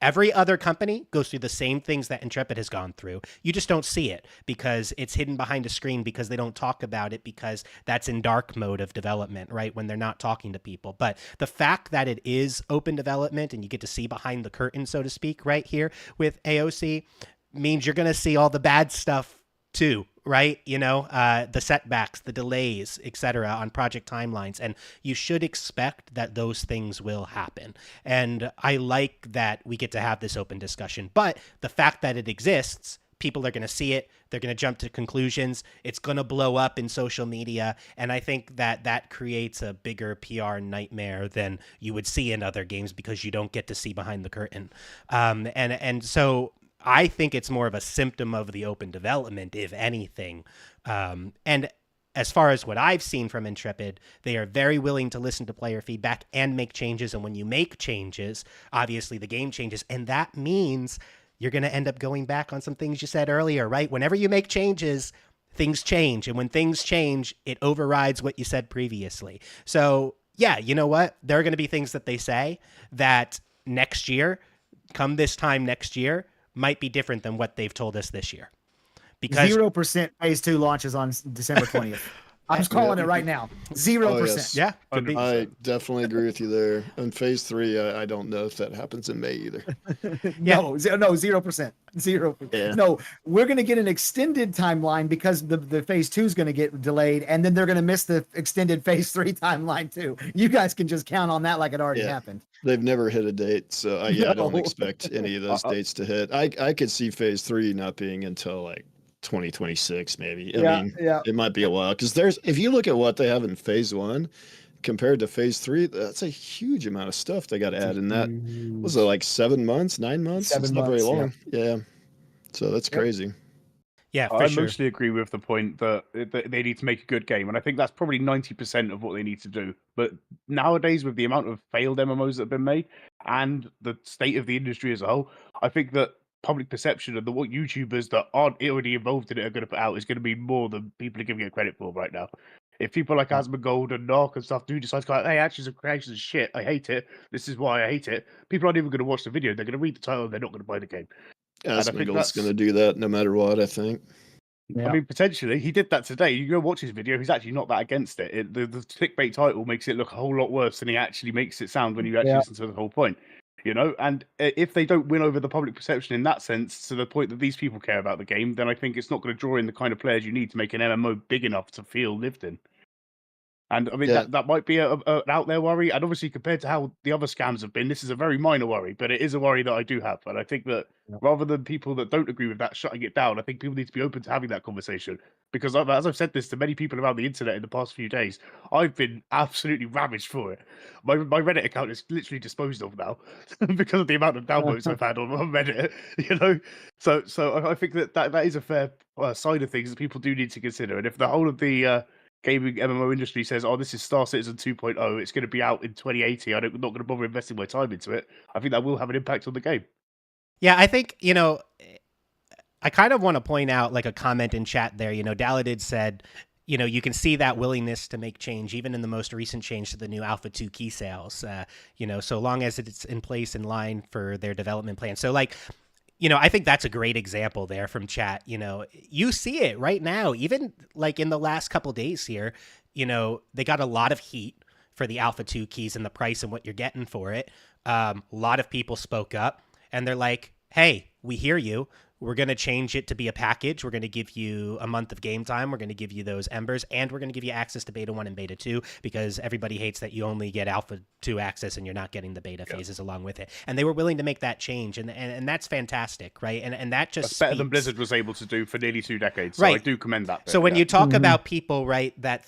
every other company goes through the same things that Intrepid has gone through. You just don't see it because it's hidden behind a screen, because they don't talk about it, because that's in dark mode of development, right? When they're not talking to people. But the fact that it is open development and you get to see behind the curtain, so to speak, right here with AOC means you're going to see all the bad stuff too, right? You know, the setbacks, the delays, etc. on project timelines. And you should expect that those things will happen. And I like that we get to have this open discussion. But the fact that it exists, people are going to see it. They're going to jump to conclusions. It's going to blow up in social media. And I think that that creates a bigger PR nightmare than you would see in other games because you don't get to see behind the curtain. And so I think it's more of a symptom of the open development, if anything. And as far as what I've seen from Intrepid, they are very willing to listen to player feedback and make changes. And when you make changes, obviously the game changes. And that means you're going to end up going back on some things you said earlier, right? Whenever you make changes, things change. And when things change, it overrides what you said previously. So yeah, you know what? There are going to be things that they say that next year, come this time next year, might be different than what they've told us this year. Because 0% phase 2 launches on December 20th. I'm just calling it right now. 0%. yes. yeah, could be. I definitely agree with you there. And phase 3, I don't know if that happens in May either. No, 0%. 0%. Yeah. No, we're going to get an extended timeline because the phase 2 is going to get delayed, and then they're going to miss the extended phase 3 timeline too. You guys can just count on that like it already happened. They've never hit a date, so I don't No. expect any of those dates to hit. I could see phase 3 not being until like 2026 maybe. I mean, it might be a while because if you look at what they have in phase 1 compared to phase 3, that's a huge amount of stuff they got to add in that. Was it like 7 months, 9 months? 7 it's not very months, long. Yeah. So that's crazy. Yeah, for I sure. mostly agree with the point that they need to make a good game, and I think that's probably 90% of what they need to do. But nowadays, with the amount of failed MMOs that have been made and the state of the industry as a whole, I think that public perception of what YouTubers that aren't already involved in it are going to put out is going to be more than people are giving it credit for right now. If people like Asmongold and Narc and stuff do decide to go, hey, Actions of Creation is shit, I hate it, this is why I hate it, people aren't even going to watch the video. They're going to read the title and they're not going to buy the game. Asmongold's going to do that no matter what, I think. Yeah. I mean, potentially, he did that today. You go watch his video, he's actually not that against it. The clickbait title makes it look a whole lot worse than he actually makes it sound when you actually listen to the whole point. You know, and if they don't win over the public perception in that sense to the point that these people care about the game, then I think it's not going to draw in the kind of players you need to make an MMO big enough to feel lived in. And I mean, that might be an out there worry. And obviously, compared to how the other scams have been, this is a very minor worry, but it is a worry that I do have. And I think that rather than people that don't agree with that shutting it down, I think people need to be open to having that conversation. Because as I've said this to many people around the internet in the past few days, I've been absolutely ravaged for it. My Reddit account is literally disposed of now because of the amount of downloads I've had on Reddit. You know, so I think that is a fair side of things that people do need to consider. And if the whole of the gaming MMO industry says, oh, this is Star Citizen 2.0, it's going to be out in 2080, I'm not going to bother investing my time into it, I think that will have an impact on the game. Yeah, I think, you know, I kind of want to point out like a comment in chat there. You know, Daladid said, you know, you can see that willingness to make change, even in the most recent change to the new Alpha 2 key sales, you know, so long as it's in place in line for their development plan. So like, you know, I think that's a great example there from chat. You know, you see it right now, even like in the last couple days here, you know, they got a lot of heat for the Alpha 2 keys and the price and what you're getting for it. A lot of people spoke up and they're like, hey, we hear you. We're going to change it to be a package. We're going to give you a month of game time. We're going to give you those embers, and we're going to give you access to beta 1 and beta 2 because everybody hates that you only get alpha 2 access and you're not getting the beta phases along with it. And they were willing to make that change, and that's fantastic, right? And that just That's better than Blizzard was able to do for nearly 2 decades. So right. I do commend that. So when you talk about people, right, that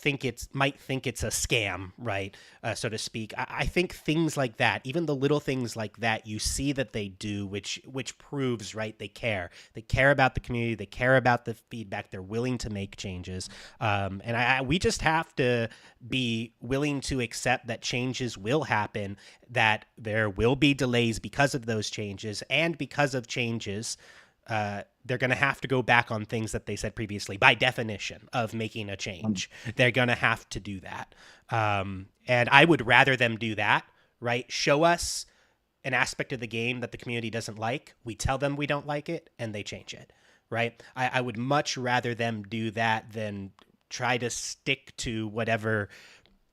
might think it's a scam, right, so to speak, I think things like that, even the little things like that, you see that they do, which proves, right, they care. They care about the community. They care about the feedback. They're willing to make changes. And we just have to be willing to accept that changes will happen, that there will be delays because of those changes, and because of changes, they're going to have to go back on things that they said previously by definition of making a change. They're going to have to do that. And I would rather them do that, right? Show us an aspect of the game that the community doesn't like. We tell them we don't like it and they change it, right? I would much rather them do that than try to stick to whatever,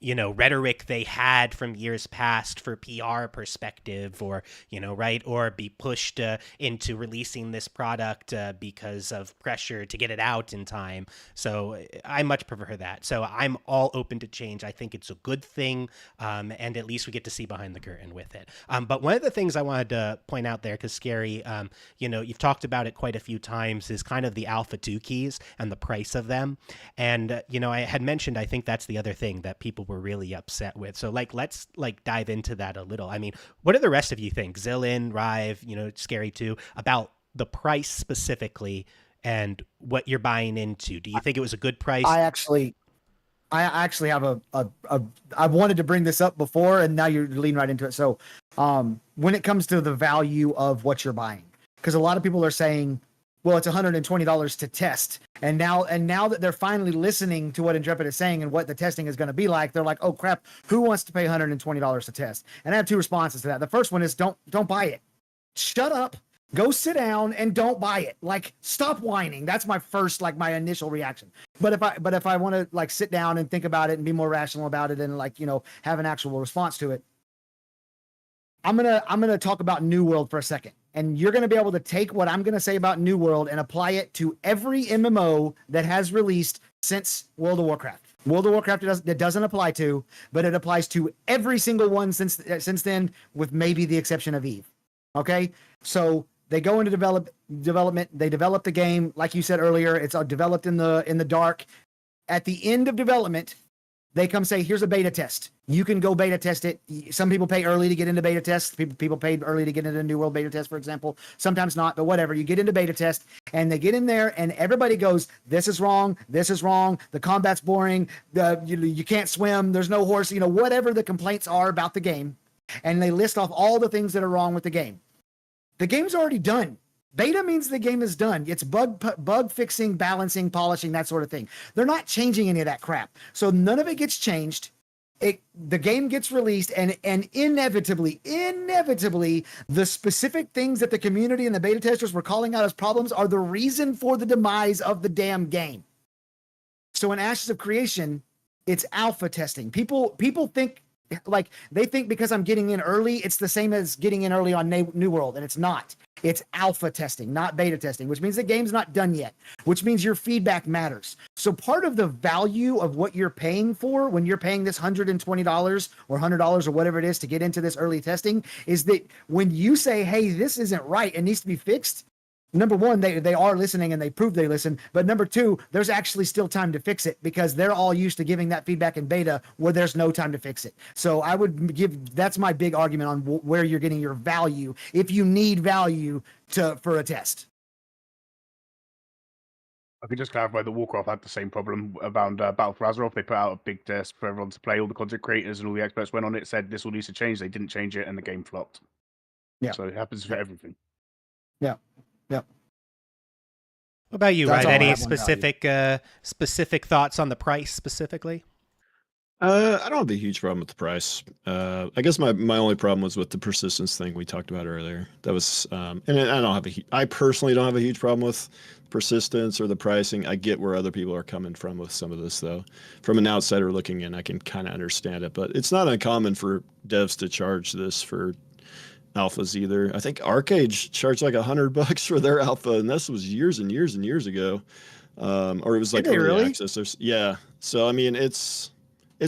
you know, rhetoric they had from years past for PR perspective, or, you know, right, or be pushed into releasing this product because of pressure to get it out in time. So I much prefer that. So I'm all open to change. I think it's a good thing, and at least we get to see behind the curtain with it. But one of the things I wanted to point out there, because Scary, you know, you've talked about it quite a few times, is kind of the Alpha 2 keys and the price of them. And, you know, I had mentioned, I think that's the other thing that people were really upset with. So like, let's like dive into that a little. I mean, what do the rest of you think, Zillin, Rive, you know, Scary too, about the price specifically and what you're buying into? Do you think it was a good price? I actually I actually have I wanted to bring this up before, and now you're leading right into it. So, when it comes to the value of what you're buying, because a lot of people are saying, well, it's $120 to test. And now that they're finally listening to what Intrepid is saying and what the testing is going to be like, they're like, oh crap, who wants to pay $120 to test? And I have two responses to that. The first one is don't buy it. Shut up, go sit down and don't buy it. Like, stop whining. That's my first, like, my initial reaction. But if I want to, like, sit down and think about it and be more rational about it and, like, you know, have an actual response to it, I'm gonna talk about New World for a second, and you're gonna be able to take what I'm gonna say about New World and apply it to every MMO that has released since World of Warcraft. World of Warcraft it doesn't apply to, but it applies to every single one since then, with maybe the exception of Eve. Okay, so they go into development. They develop the game, like you said earlier. It's developed in the dark. At the end of development, they come say, here's a beta test. You can go beta test it. Some people pay early to get into beta tests. People paid early to get into New World beta test, for example. Sometimes not, but whatever. You get into beta test, and they get in there, and everybody goes, this is wrong. This is wrong. The combat's boring. You can't swim. There's no horse. You know, whatever the complaints are about the game. And they list off all the things that are wrong with the game. The game's already done. Beta means the game is done. It's bug fixing, balancing, polishing, that sort of thing. They're not changing any of that crap. So none of it gets changed. The game gets released, and inevitably, the specific things that the community and the beta testers were calling out as problems are the reason for the demise of the damn game. So in Ashes of Creation, it's alpha testing. People think, like, they think because I'm getting in early, it's the same as getting in early on New World, and it's not. It's alpha testing, not beta testing, which means the game's not done yet, which means your feedback matters. So part of the value of what you're paying for when you're paying this $120 or $100 or whatever it is to get into this early testing is that when you say, hey, this isn't right, it needs to be fixed, number one, they are listening and they prove they listen. But number two, there's actually still time to fix it because they're all used to giving that feedback in beta where there's no time to fix it. So I would that's my big argument on where you're getting your value if you need value for a test. I could just clarify that Warcraft had the same problem around Battle for Azeroth. They put out a big test for everyone to play. All the content creators and all the experts went on it, said this all needs to change. They didn't change it, and the game flopped. Yeah. So it happens for everything. Yeah. Yep. What about you, That's Ryan? all I Any have on specific thoughts on the price specifically? I don't have a huge problem with the price. I guess my only problem was with the persistence thing we talked about earlier. That was, and I personally don't have a huge problem with persistence or the pricing. I get where other people are coming from with some of this, though. From an outsider looking in, I can kind of understand it, but it's not uncommon for devs to charge this for alphas either. I think Arcade charged like $100 for their alpha, and this was years and years and years ago. Or it was like early access. Yeah. So I mean, it's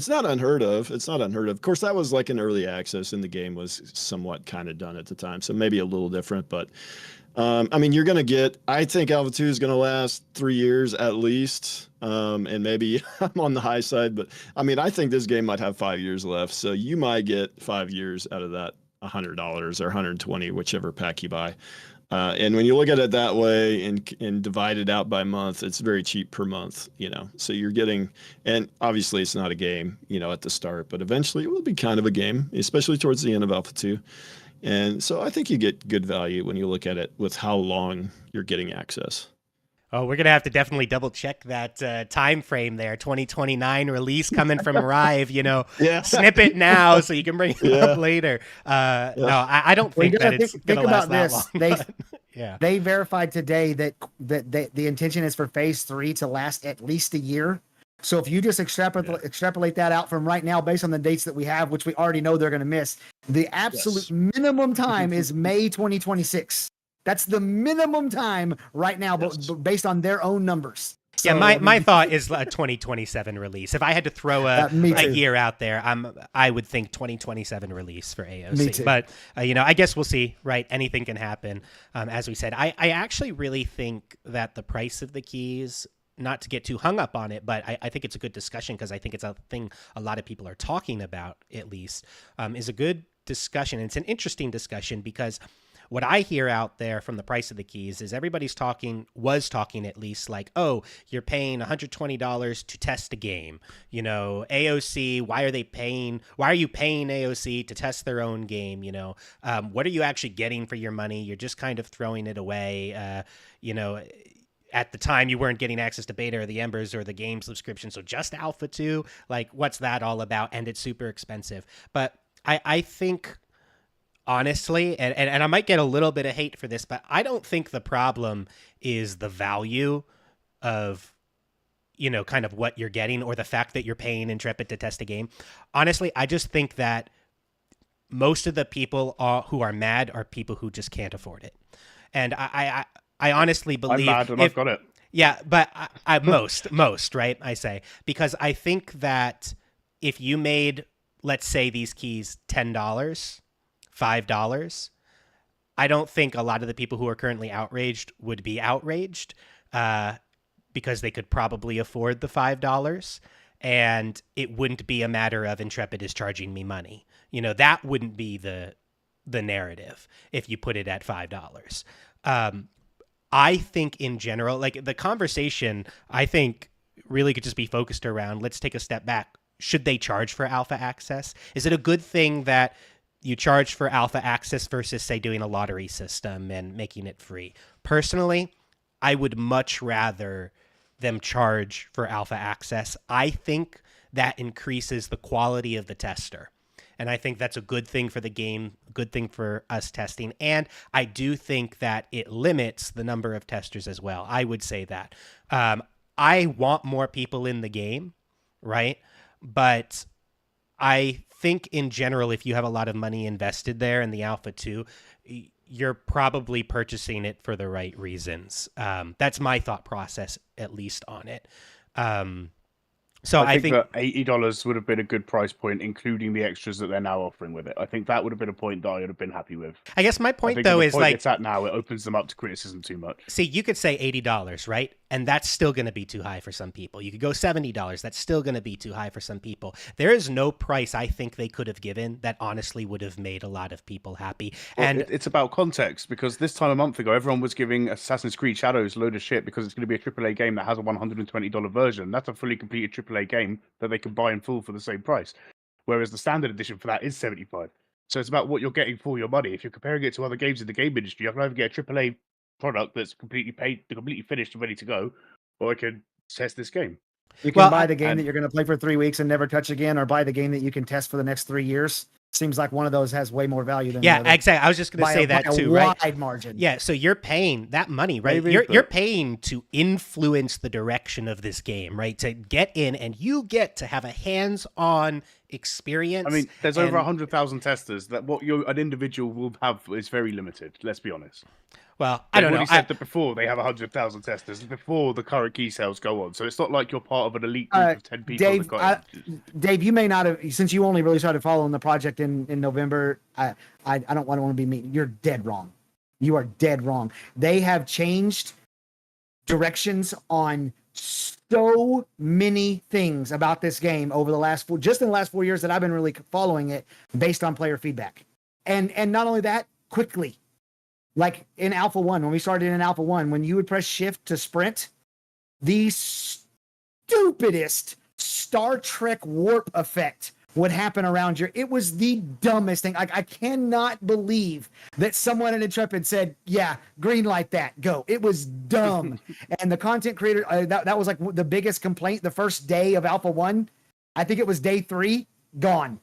not unheard of. It's not unheard of. Of course, that was like an early access, and the game was somewhat kind of done at the time, so maybe a little different. But I mean, you're gonna get. I think Alpha 2 is gonna last 3 years at least, and maybe I'm on the high side, but I mean, I think this game might have 5 years left, so you might get 5 years out of that $100 or $120, whichever pack you buy. And when you look at it that way and divide it out by month, it's very cheap per month, you know. So you're getting, and obviously it's not a game, you know, at the start, but eventually it will be kind of a game, especially towards the end of Alpha 2. And so I think you get good value when you look at it with how long you're getting access. Oh, we're gonna have to definitely double check that time frame there. 2029 release coming from Rive. You know, snip it now so you can bring it up later. No, I don't think that it's gonna last that long. They verified today that the intention is for Phase 3 to last at least a year. So if you just extrapolate that out from right now, based on the dates that we have, which we already know they're going to miss, the absolute minimum time is May 2026. That's the minimum time right now, based on their own numbers. So, yeah, my thought is a 2027 release. If I had to throw a year out there, I would think 2027 release for AOC. Me too. But you know, I guess we'll see. Right, anything can happen. As we said, I actually really think that the price of the keys, not to get too hung up on it, but I think it's a good discussion because I think it's a thing a lot of people are talking about. At least is a good discussion. It's an interesting discussion because what I hear out there from the price of the keys is was talking at least like, oh, you're paying $120 to test a game. You know, AOC, why are you paying AOC to test their own game? You know, what are you actually getting for your money? You're just kind of throwing it away. You know, at the time you weren't getting access to beta or the Embers or the game subscription. So just Alpha 2, like what's that all about? And it's super expensive. But I think honestly, and I might get a little bit of hate for this, but I don't think the problem is the value of, you know, kind of what you're getting or the fact that you're paying Intrepid to test a game. Honestly, I just think that most of the people who are mad are people who just can't afford it. And I honestly believe I'm mad and I've got it. Yeah, but I most, right? I say, because I think that if you made, let's say, these keys $10, $5, I don't think a lot of the people who are currently outraged would be outraged because they could probably afford the $5, and it wouldn't be a matter of Intrepid is charging me money. You know, that wouldn't be the narrative if you put it at $5. I think in general, like the conversation, I think really could just be focused around, let's take a step back. Should they charge for alpha access? Is it a good thing that you charge for alpha access versus, say, doing a lottery system and making it free? Personally, I would much rather them charge for alpha access. I think that increases the quality of the tester. And I think that's a good thing for the game, good thing for us testing. And I do think that it limits the number of testers as well. I would say that. I want more people in the game, right? But I think in general, if you have a lot of money invested there in the Alpha 2, you're probably purchasing it for the right reasons. That's my thought process, at least on it. So I think that $80 would have been a good price point, including the extras that they're now offering with it. I think that would have been a point that I would have been happy with. I guess my point, think though, the is point like, it's at now, it opens them up to criticism too much. see, you could say $80, right? And that's still going to be too high for some people. You could go $70. That's still going to be too high for some people. There is no price I think they could have given that honestly would have made a lot of people happy. Well, And it's about context, because this time a month ago, everyone was giving Assassin's Creed Shadows a load of shit because it's going to be a AAA game that has a $120 version. That's a fully completed AAA game that they can buy in full for the same price. Whereas the standard edition for that is $75. So it's about what you're getting for your money. If you're comparing it to other games in the game industry, I can either get a AAA product that's completely finished and ready to go, or I can test this game. You can buy the game that you're going to play for 3 weeks and never touch again, or buy the game that you can test for the next 3 years. Seems like one of those has way more value than the other. exactly. I was just going to say that too, right? Wide margin. Yeah, so you're paying that money, right? Maybe, You're paying to influence the direction of this game, right? To get in, and you get to have a hands-on experience. I mean, there's over 100,000 testers. That what an individual will have is very limited. Let's be honest. Well, I don't know. They've already said that before they have 100,000 testers before the current key sales go on. So it's not like you're part of an elite group of 10 people. Dave, Dave, you may not have, since you only really started following the project in November. I don't want to be mean. You're dead wrong. You are dead wrong. They have changed directions on so many things about this game over the last just in the last 4 years that I've been really following it, based on player feedback. And not only that, quickly. Like in Alpha 1, when we started in Alpha 1, when you would press shift to sprint, the stupidest Star Trek warp effect would happen around you. It was the dumbest thing. I cannot believe that someone at Intrepid said, yeah, green light that, go. It was dumb. And the content creator, that was like the biggest complaint the first day of Alpha 1. I think it was day 3, gone.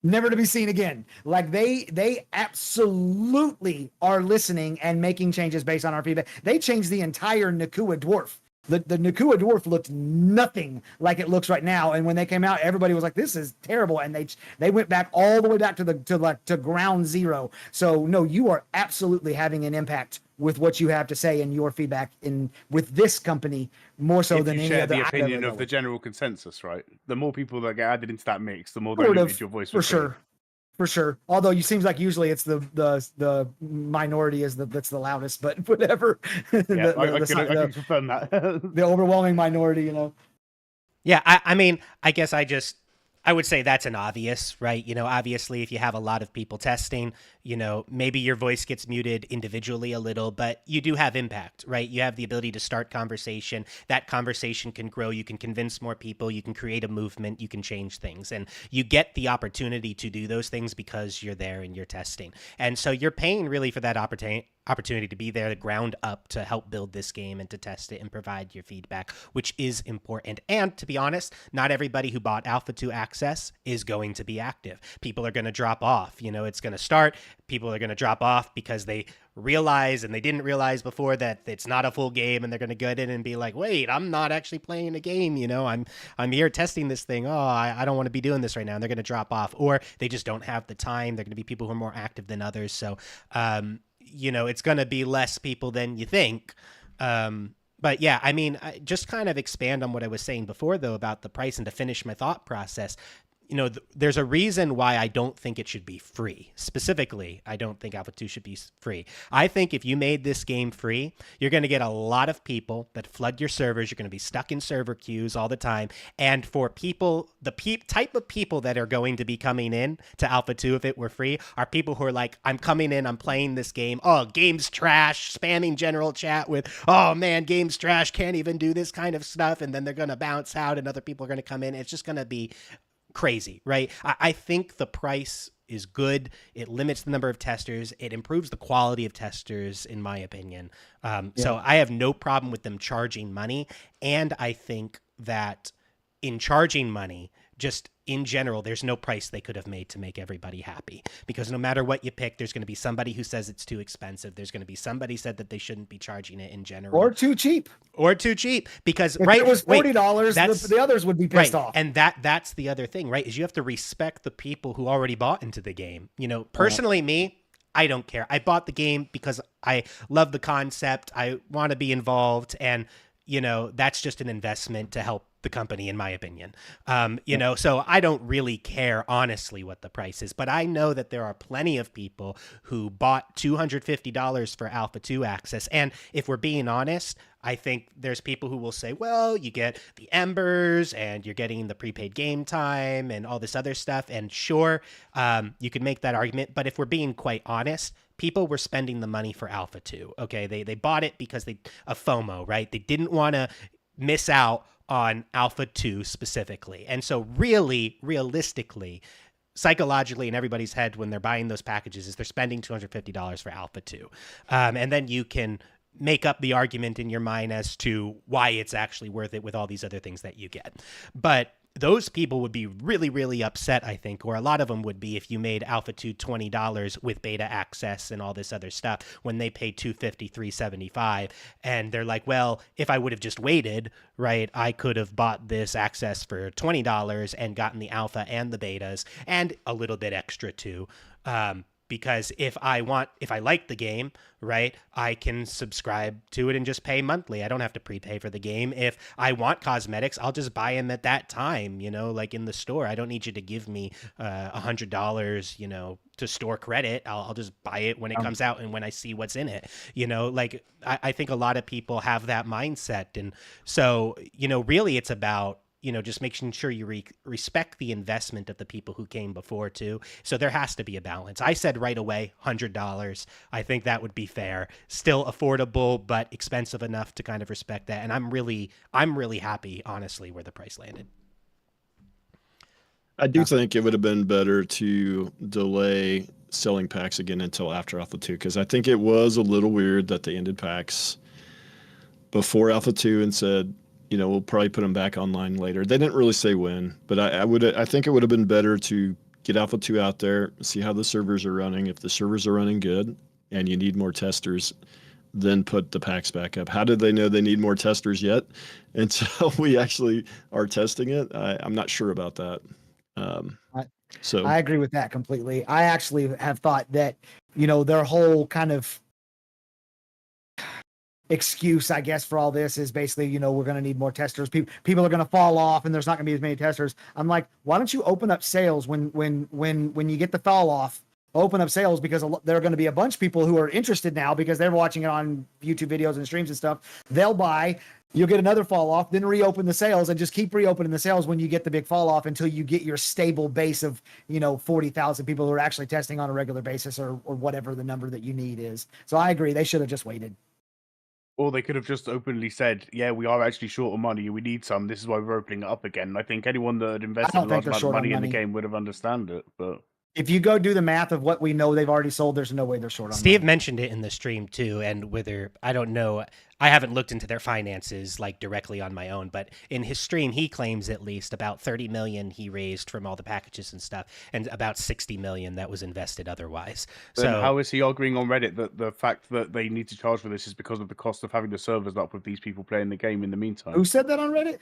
Never to be seen again. Like they absolutely are listening and making changes based on our feedback. They changed the entire Nakua Dwarf. The Nakua Dwarf looked nothing like it looks right now. And when they came out, everybody was like, "This is terrible." And they went back all the way back to ground zero. So no, you are absolutely having an impact with what you have to say and your feedback with this company more so than any other. The opinion of the general consensus, right? The more people that get added into that mix, the more diluted your voice will be. For sure. Although it seems like usually it's the minority that's the loudest, but whatever. Yeah, I can confirm that. The overwhelming minority, you know. Yeah, I mean, I guess I just I would say that's an obvious, right? Obviously, if you have a lot of people testing, maybe your voice gets muted individually a little, but you do have impact, right? You have the ability to start conversation. That conversation can grow. You can convince more people. You can create a movement. You can change things. And you get the opportunity to do those things because you're there and you're testing. And so you're paying really for that opportunity to be there, the ground up, to help build this game and to test it and provide your feedback, which is important. And to be honest, not everybody who bought Alpha 2 Access is going to be active. People are going to drop off. It's going to start. People are going to drop off because they realize, and they didn't realize before, that it's not a full game, and they're going to get in and be like, wait, I'm not actually playing a game. I'm here testing this thing. Oh, I don't want to be doing this right now. And they're going to drop off, or they just don't have the time. They're going to be people who are more active than others. So, it's going to be less people than you think. But yeah, I just kind of expand on what I was saying before, though, about the price, and to finish my thought process. There's a reason why I don't think it should be free. Specifically, I don't think Alpha 2 should be free. I think if you made this game free, you're going to get a lot of people that flood your servers. You're going to be stuck in server queues all the time. And for people, the type of people that are going to be coming in to Alpha 2 if it were free are people who are like, I'm coming in, I'm playing this game. Oh, game's trash, spamming general chat with, oh man, game's trash, can't even do this kind of stuff. And then they're going to bounce out and other people are going to come in. It's just going to be crazy, right? I think the price is good. It limits the number of testers. It improves the quality of testers, in my opinion. So I have no problem with them charging money. And I think that in charging money, just in general, there's no price they could have made to make everybody happy, because no matter what you pick, there's going to be somebody who says it's too expensive. There's going to be somebody said that they shouldn't be charging it in general, or too cheap, because if it was $40, the others would be pissed off. And that's the other thing, right? Is you have to respect the people who already bought into the game. Personally, me, I don't care. I bought the game because I love the concept. I want to be involved, and that's just an investment to help the company, in my opinion. So I don't really care, honestly, what the price is, but I know that there are plenty of people who bought $250 for Alpha 2 Access. And if we're being honest, I think there's people who will say, well, you get the Embers and you're getting the prepaid game time and all this other stuff. And sure, you could make that argument. But if we're being quite honest, people were spending the money for Alpha 2. Okay, they bought it because of FOMO, right? They didn't want to miss out on Alpha 2 specifically. And so really, realistically, psychologically, in everybody's head when they're buying those packages, is they're spending $250 for Alpha 2. And then you can make up the argument in your mind as to why it's actually worth it with all these other things that you get. But those people would be really, really upset, I think, or a lot of them would be, if you made Alpha 2 $20 with beta access and all this other stuff when they paid $250, $375. And they're like, well, if I would have just waited, right, I could have bought this access for $20 and gotten the alpha and the betas and a little bit extra too. Because if I like the game, right, I can subscribe to it and just pay monthly. I don't have to prepay for the game. If I want cosmetics, I'll just buy them at that time, like in the store. I don't need you to give me $100, to store credit. I'll just buy it when it comes out and when I see what's in it. I think a lot of people have that mindset. And so, really it's about, just making sure you respect the investment of the people who came before too. So there has to be a balance. I said right away, $100. I think that would be fair. Still affordable, but expensive enough to kind of respect that. And I'm really happy, honestly, where the price landed. I do think it would have been better to delay selling packs again until after Alpha 2, because I think it was a little weird that they ended packs before Alpha 2 and said, we'll probably put them back online later. They didn't really say when, but I think it would have been better to get Alpha 2 out there, see how the servers are running. If the servers are running good and you need more testers, then put the packs back up. How did they know they need more testers yet until we actually are testing it? I'm not sure about that. So I agree with that completely. I actually have thought that, their whole kind of excuse, I guess, for all this is basically, we're going to need more testers. People are going to fall off and there's not going to be as many testers. I'm like, why don't you open up sales when you get the fall off? open up sales because there are going to be a bunch of people who are interested now because they're watching it on YouTube videos and streams and stuff. They'll buy, you'll get another fall off, then reopen the sales and just keep reopening the sales when you get the big fall off until you get your stable base of, 40,000 people who are actually testing on a regular basis or whatever the number that you need is. So I agree. They should have just waited. Or they could have just openly said, yeah, we are actually short on money. We need some. This is why we're opening it up again. I think anyone that had invested a large amount of money in the game would have understood it. But if you go do the math of what we know they've already sold, there's no way they're short on Steve money. mentioned it in the stream too, and whether I don't know, I haven't looked into their finances like directly on my own, but in his stream he claims at least about 30 million he raised from all the packages and stuff, and about 60 million that was invested otherwise. then So how is he arguing on Reddit that the fact that they need to charge for this is because of the cost of having the servers up with these people playing the game in the meantime? Who said that on Reddit?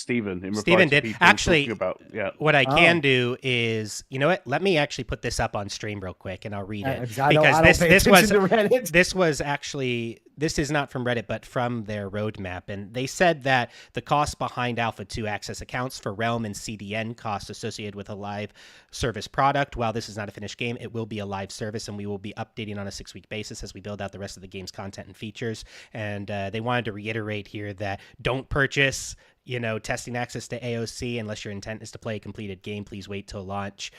Steven, in reply Steven to did. people Actually, talking about, yeah. what I can Oh. do is, you know what? Let me actually put this up on stream real quick, and I'll read it I don't pay this was attention to Reddit. this was actually, this is not from Reddit, but from their roadmap, and they said that the cost behind Alpha 2 access accounts for Realm and CDN costs associated with a live service product. While this is not a finished game, it will be a live service, and we will be updating on a 6-week basis as we build out the rest of the game's content and features. And they wanted to reiterate here that don't purchase testing access to AOC unless your intent is to play a completed game. Please wait till launch.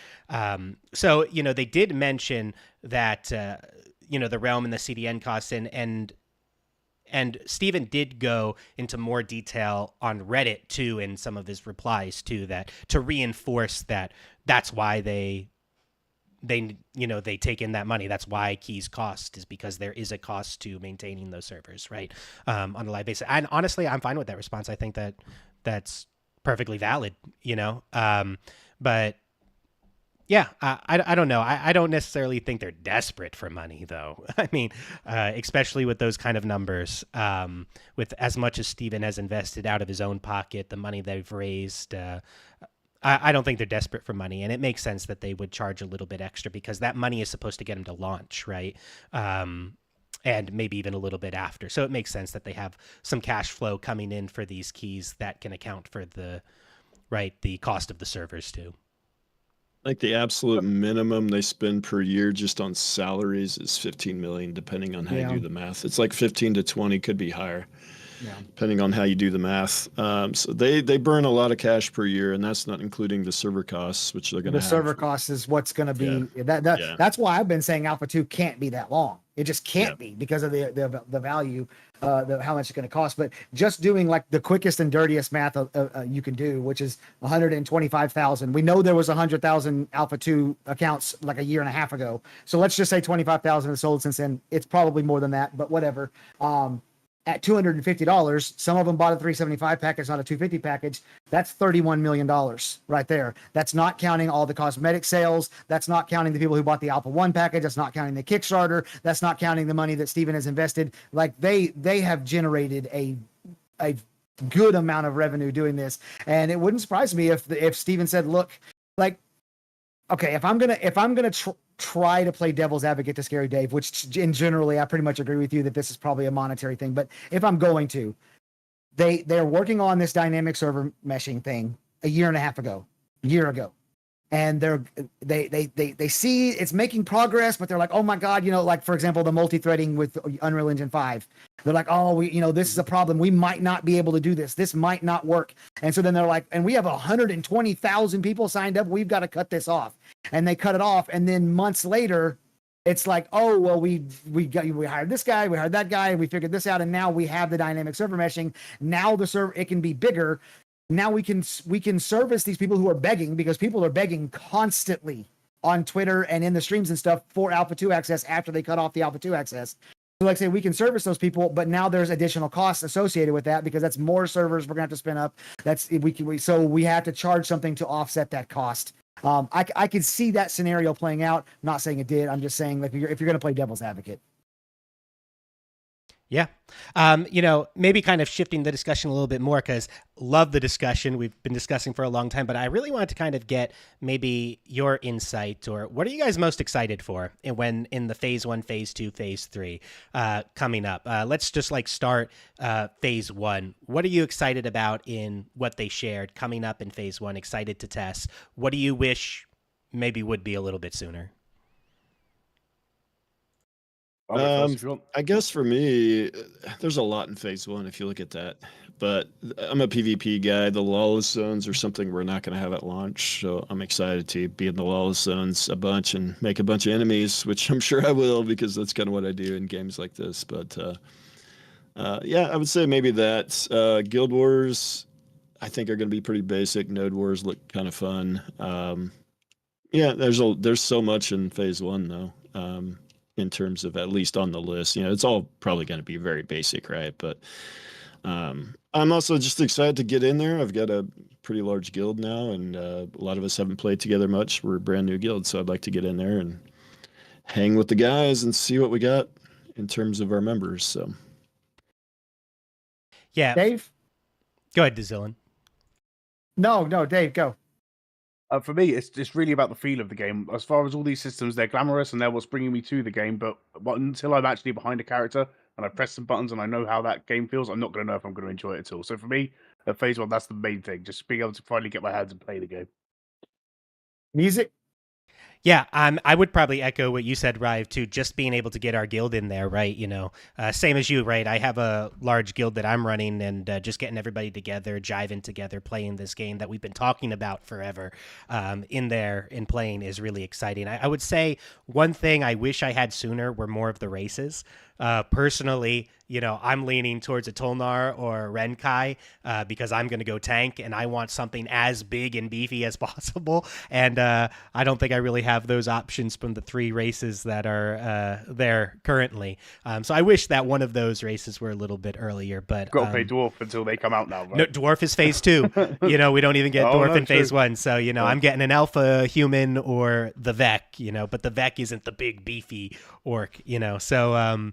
So they did mention that the Realm and the CDN costs, and Steven did go into more detail on Reddit too in some of his replies too, that to reinforce that that's why they take in that money. That's why keys cost, is because there is a cost to maintaining those servers, right? On a live basis. And honestly, I'm fine with that response. I think that that's perfectly valid, but yeah, I don't know. I don't necessarily think they're desperate for money though. I mean, especially with those kind of numbers, with as much as Steven has invested out of his own pocket, the money they've raised, I don't think they're desperate for money, and it makes sense that they would charge a little bit extra because that money is supposed to get them to launch, right? And maybe even a little bit after. So it makes sense that they have some cash flow coming in for these keys that can account for the cost of the servers too. Like the absolute minimum they spend per year just on salaries is 15 million, depending on how you do the math. It's like 15 to 20, could be higher. Yeah. Depending on how you do the math. So they burn a lot of cash per year, and that's not including the server costs, which they're going to have. The server costs is what's going to be that's why I've been saying Alpha 2 can't be that long. It just can't be because of the value, how much it's going to cost. But just doing like the quickest and dirtiest math you can do, which is 125,000. We know there was 100,000 Alpha 2 accounts like a year and a half ago. So let's just say 25,000 have sold since then. It's probably more than that, but whatever. At $250, some of them bought a 375 package, not a 250 package. That's $31 million right there. That's not counting all the cosmetic sales. That's not counting the people who bought the Alpha 1 package. That's not counting the Kickstarter. That's not counting the money that Steven has invested. Like they have generated a good amount of revenue doing this. And it wouldn't surprise me if Steven said, look, like, okay, if I'm gonna try to play devil's advocate to Scary Dave, which in generally I pretty much agree with you that this is probably a monetary thing, but if I'm going to, they're working on this dynamic server meshing thing a year ago, and they see it's making progress, but they're like, oh my god, like for example the multi-threading with Unreal Engine 5, they're like, oh, this is a problem, we might not be able to do this might not work. And so then they're like, and we have 120,000 people signed up, we've got to cut this off. And they cut it off, and then months later it's like, oh well, we hired this guy, we hired that guy, we figured this out, and now we have the dynamic server meshing. Now the server, it can be bigger. Now we can service these people who are begging, because people are begging constantly on Twitter and in the streams and stuff for Alpha 2 access after they cut off the Alpha 2 access. So like I say, we can service those people, but now there's additional costs associated with that because that's more servers we're gonna have to spin up. So we have to charge something to offset that cost. I could see that scenario playing out. I'm not saying it did. I'm just saying, like, if you're going to play devil's advocate. Yeah. Maybe kind of shifting the discussion a little bit more, because love the discussion we've been discussing for a long time, but I really wanted to kind of get maybe your insight, or what are you guys most excited for when in the phase 1, phase 2, phase 3 coming up? Let's just start phase 1. What are you excited about in what they shared coming up in phase 1? Excited to test. What do you wish maybe would be a little bit sooner? I'll go first if you want. I guess for me, there's a lot in phase one if you look at that. But I'm a PvP guy. The lawless zones are something we're not going to have at launch, so I'm excited to be in the lawless zones a bunch and make a bunch of enemies, which I'm sure I will because that's kind of what I do in games like this. But yeah, I would say maybe that Guild Wars, I think, are going to be pretty basic. Node Wars look kind of fun. Yeah, there's so much in phase one though. In terms of at least on the list, it's all probably going to be very basic, right? But I'm also just excited to get in there. I've got a pretty large guild now, and a lot of us haven't played together much. We're a brand new guild, so I'd like to get in there and hang with the guys and see what we got in terms of our members. So, Yeah. Dave? Go ahead, Dylan. No, Dave, go. For me, it's really about the feel of the game. As far as all these systems, they're glamorous and they're what's bringing me to the game. But until I'm actually behind a character and I press some buttons and I know how that game feels, I'm not going to know if I'm going to enjoy it at all. So for me, at phase one, that's the main thing. Just being able to finally get my hands and play the game. Music? Yeah, I would probably echo what you said, Rive, too. Just being able to get our guild in there, right? Same as you, right? I have a large guild that I'm running, and just getting everybody together, jiving together, playing this game that we've been talking about forever in there and playing is really exciting. I would say one thing I wish I had sooner were more of the races. Personally, I'm leaning towards a Tolnar or a Renkai because I'm going to go tank and I want something as big and beefy as possible. And I don't think I really have those options from the 3 races that are there currently. So I wish that one of those races were a little bit earlier. But Got to play Dwarf until they come out now, right? No, Dwarf is phase 2. We don't even get Dwarf in phase 1. So, I'm getting an alpha human or the Vec, but the Vec isn't the big beefy orc, So,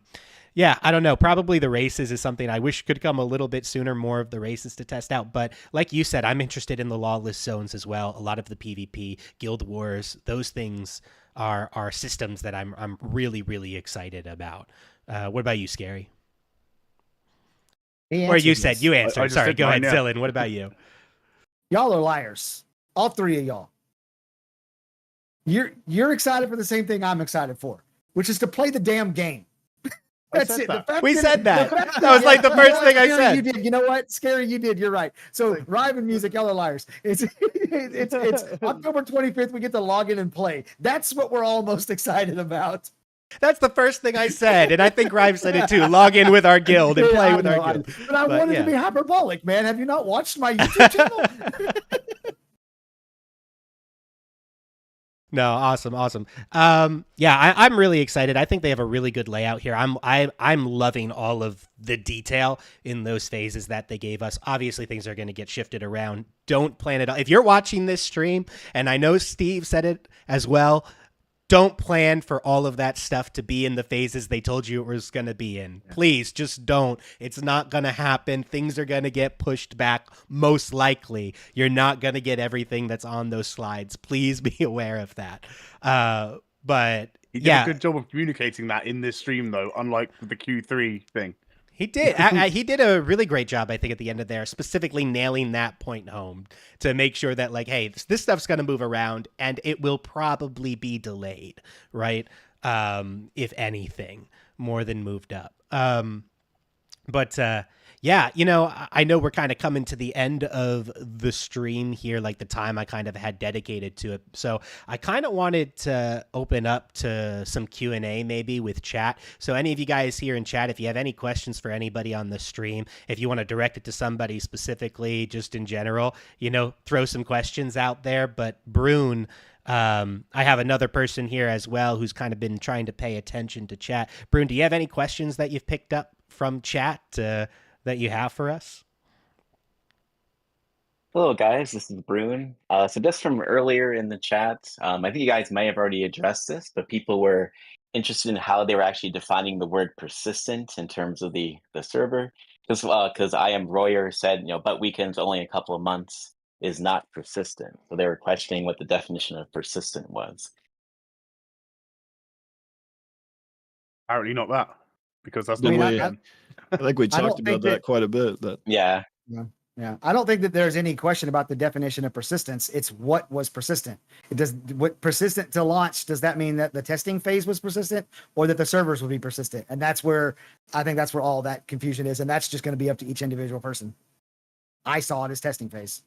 yeah, I don't know. Probably the races is something I wish could come a little bit sooner, more of the races to test out. But like you said, I'm interested in the lawless zones as well. A lot of the PvP, Guild Wars, those things are systems that I'm really, really excited about. What about you, Scary? Or you said you answered. Sorry, go ahead, Dylan. What about you? Y'all are liars. All 3 of y'all. You're excited for the same thing I'm excited for, which is to play the damn game. That's it. We said that. That was like the first thing I said. You did. You know what? Scary, you did. You're right. So, Rive and Music, y'all are liars. It's October 25th. We get to log in and play. That's what we're all most excited about. That's the first thing I said, and I think Rive said it too. Log in with our guild and play with our guild. But I wanted to be hyperbolic, man. Have you not watched my YouTube channel? No, awesome. Yeah, I'm really excited. I think they have a really good layout here. I'm loving all of the detail in those phases that they gave us. Obviously, things are going to get shifted around. Don't plan it. If you're watching this stream, and I know Steve said it as well, don't plan for all of that stuff to be in the phases they told you it was going to be in. Yeah. Please, just don't. It's not going to happen. Things are going to get pushed back, most likely. You're not going to get everything that's on those slides. Please be aware of that. But he did a good job of communicating that in this stream, though, unlike the Q3 thing. He did. He did a really great job, I think, at the end of there, specifically nailing that point home to make sure that, like, hey, this stuff's going to move around and it will probably be delayed, right? If anything, more than moved up. But yeah, I know we're kind of coming to the end of the stream here, like the time I kind of had dedicated to it. So I kind of wanted to open up to some Q&A maybe with chat. So any of you guys here in chat, if you have any questions for anybody on the stream, if you want to direct it to somebody specifically, just in general, throw some questions out there. But Brune, I have another person here as well who's kind of been trying to pay attention to chat. Brune, do you have any questions that you've picked up from chat that you have for us? Hello, guys. This is Brune. So just from earlier in the chat, I think you guys may have already addressed this, but people were interested in how they were actually defining the word persistent in terms of the server. Because I am Royer said, but weekends only a couple of months is not persistent. So they were questioning what the definition of persistent was. Apparently not that, because that's I not think we talked about that quite a bit. Yeah. Yeah, I don't think that there's any question about the definition of persistence. It's what was persistent. It does what persistent to launch. Does that mean that the testing phase was persistent, or that the servers will be persistent? And that's where I think that's where all that confusion is, and that's just going to be up to each individual person. I saw it as testing phase.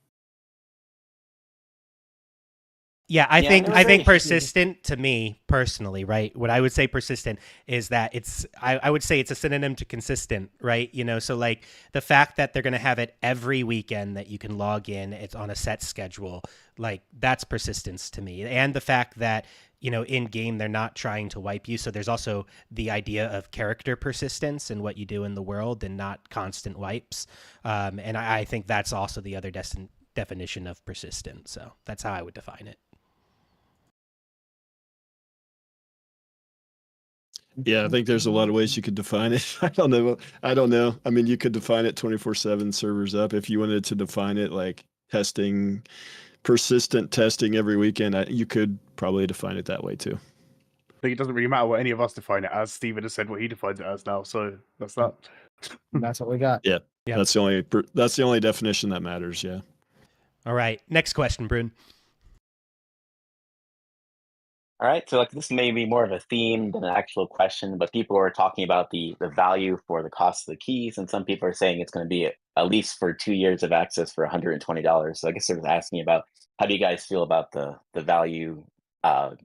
Yeah, I Yeah, think no, I think very- persistent to me personally, right? What I would say persistent is that I would say it's a synonym to consistent, right? You know, so like the fact that they're going to have it every weekend that you can log in, it's on a set schedule, like that's persistence to me. And the fact that, you know, in game they're not trying to wipe you, so there's also the idea of character persistence and what you do in the world and not constant wipes. And I think that's also the other definition of persistent. So that's how I would define it. Yeah, I think there's a lot of ways you could define it. I don't know. I mean, you could define it 24/7 servers up. If you wanted to define it like testing, persistent testing every weekend, you could probably define it that way too. I think it doesn't really matter what any of us define it as. Steven has said what he defines it as now, so that's that. That's what we got. Yeah, Yep. that's the only definition that matters. Yeah. All right. Next question, Brune. All right, so like this may be more of a theme than an actual question, but people are talking about the value for the cost of the keys, and some people are saying it's going to be at least for 2 years of access for $120. So I guess they're just asking about how do you guys feel about the value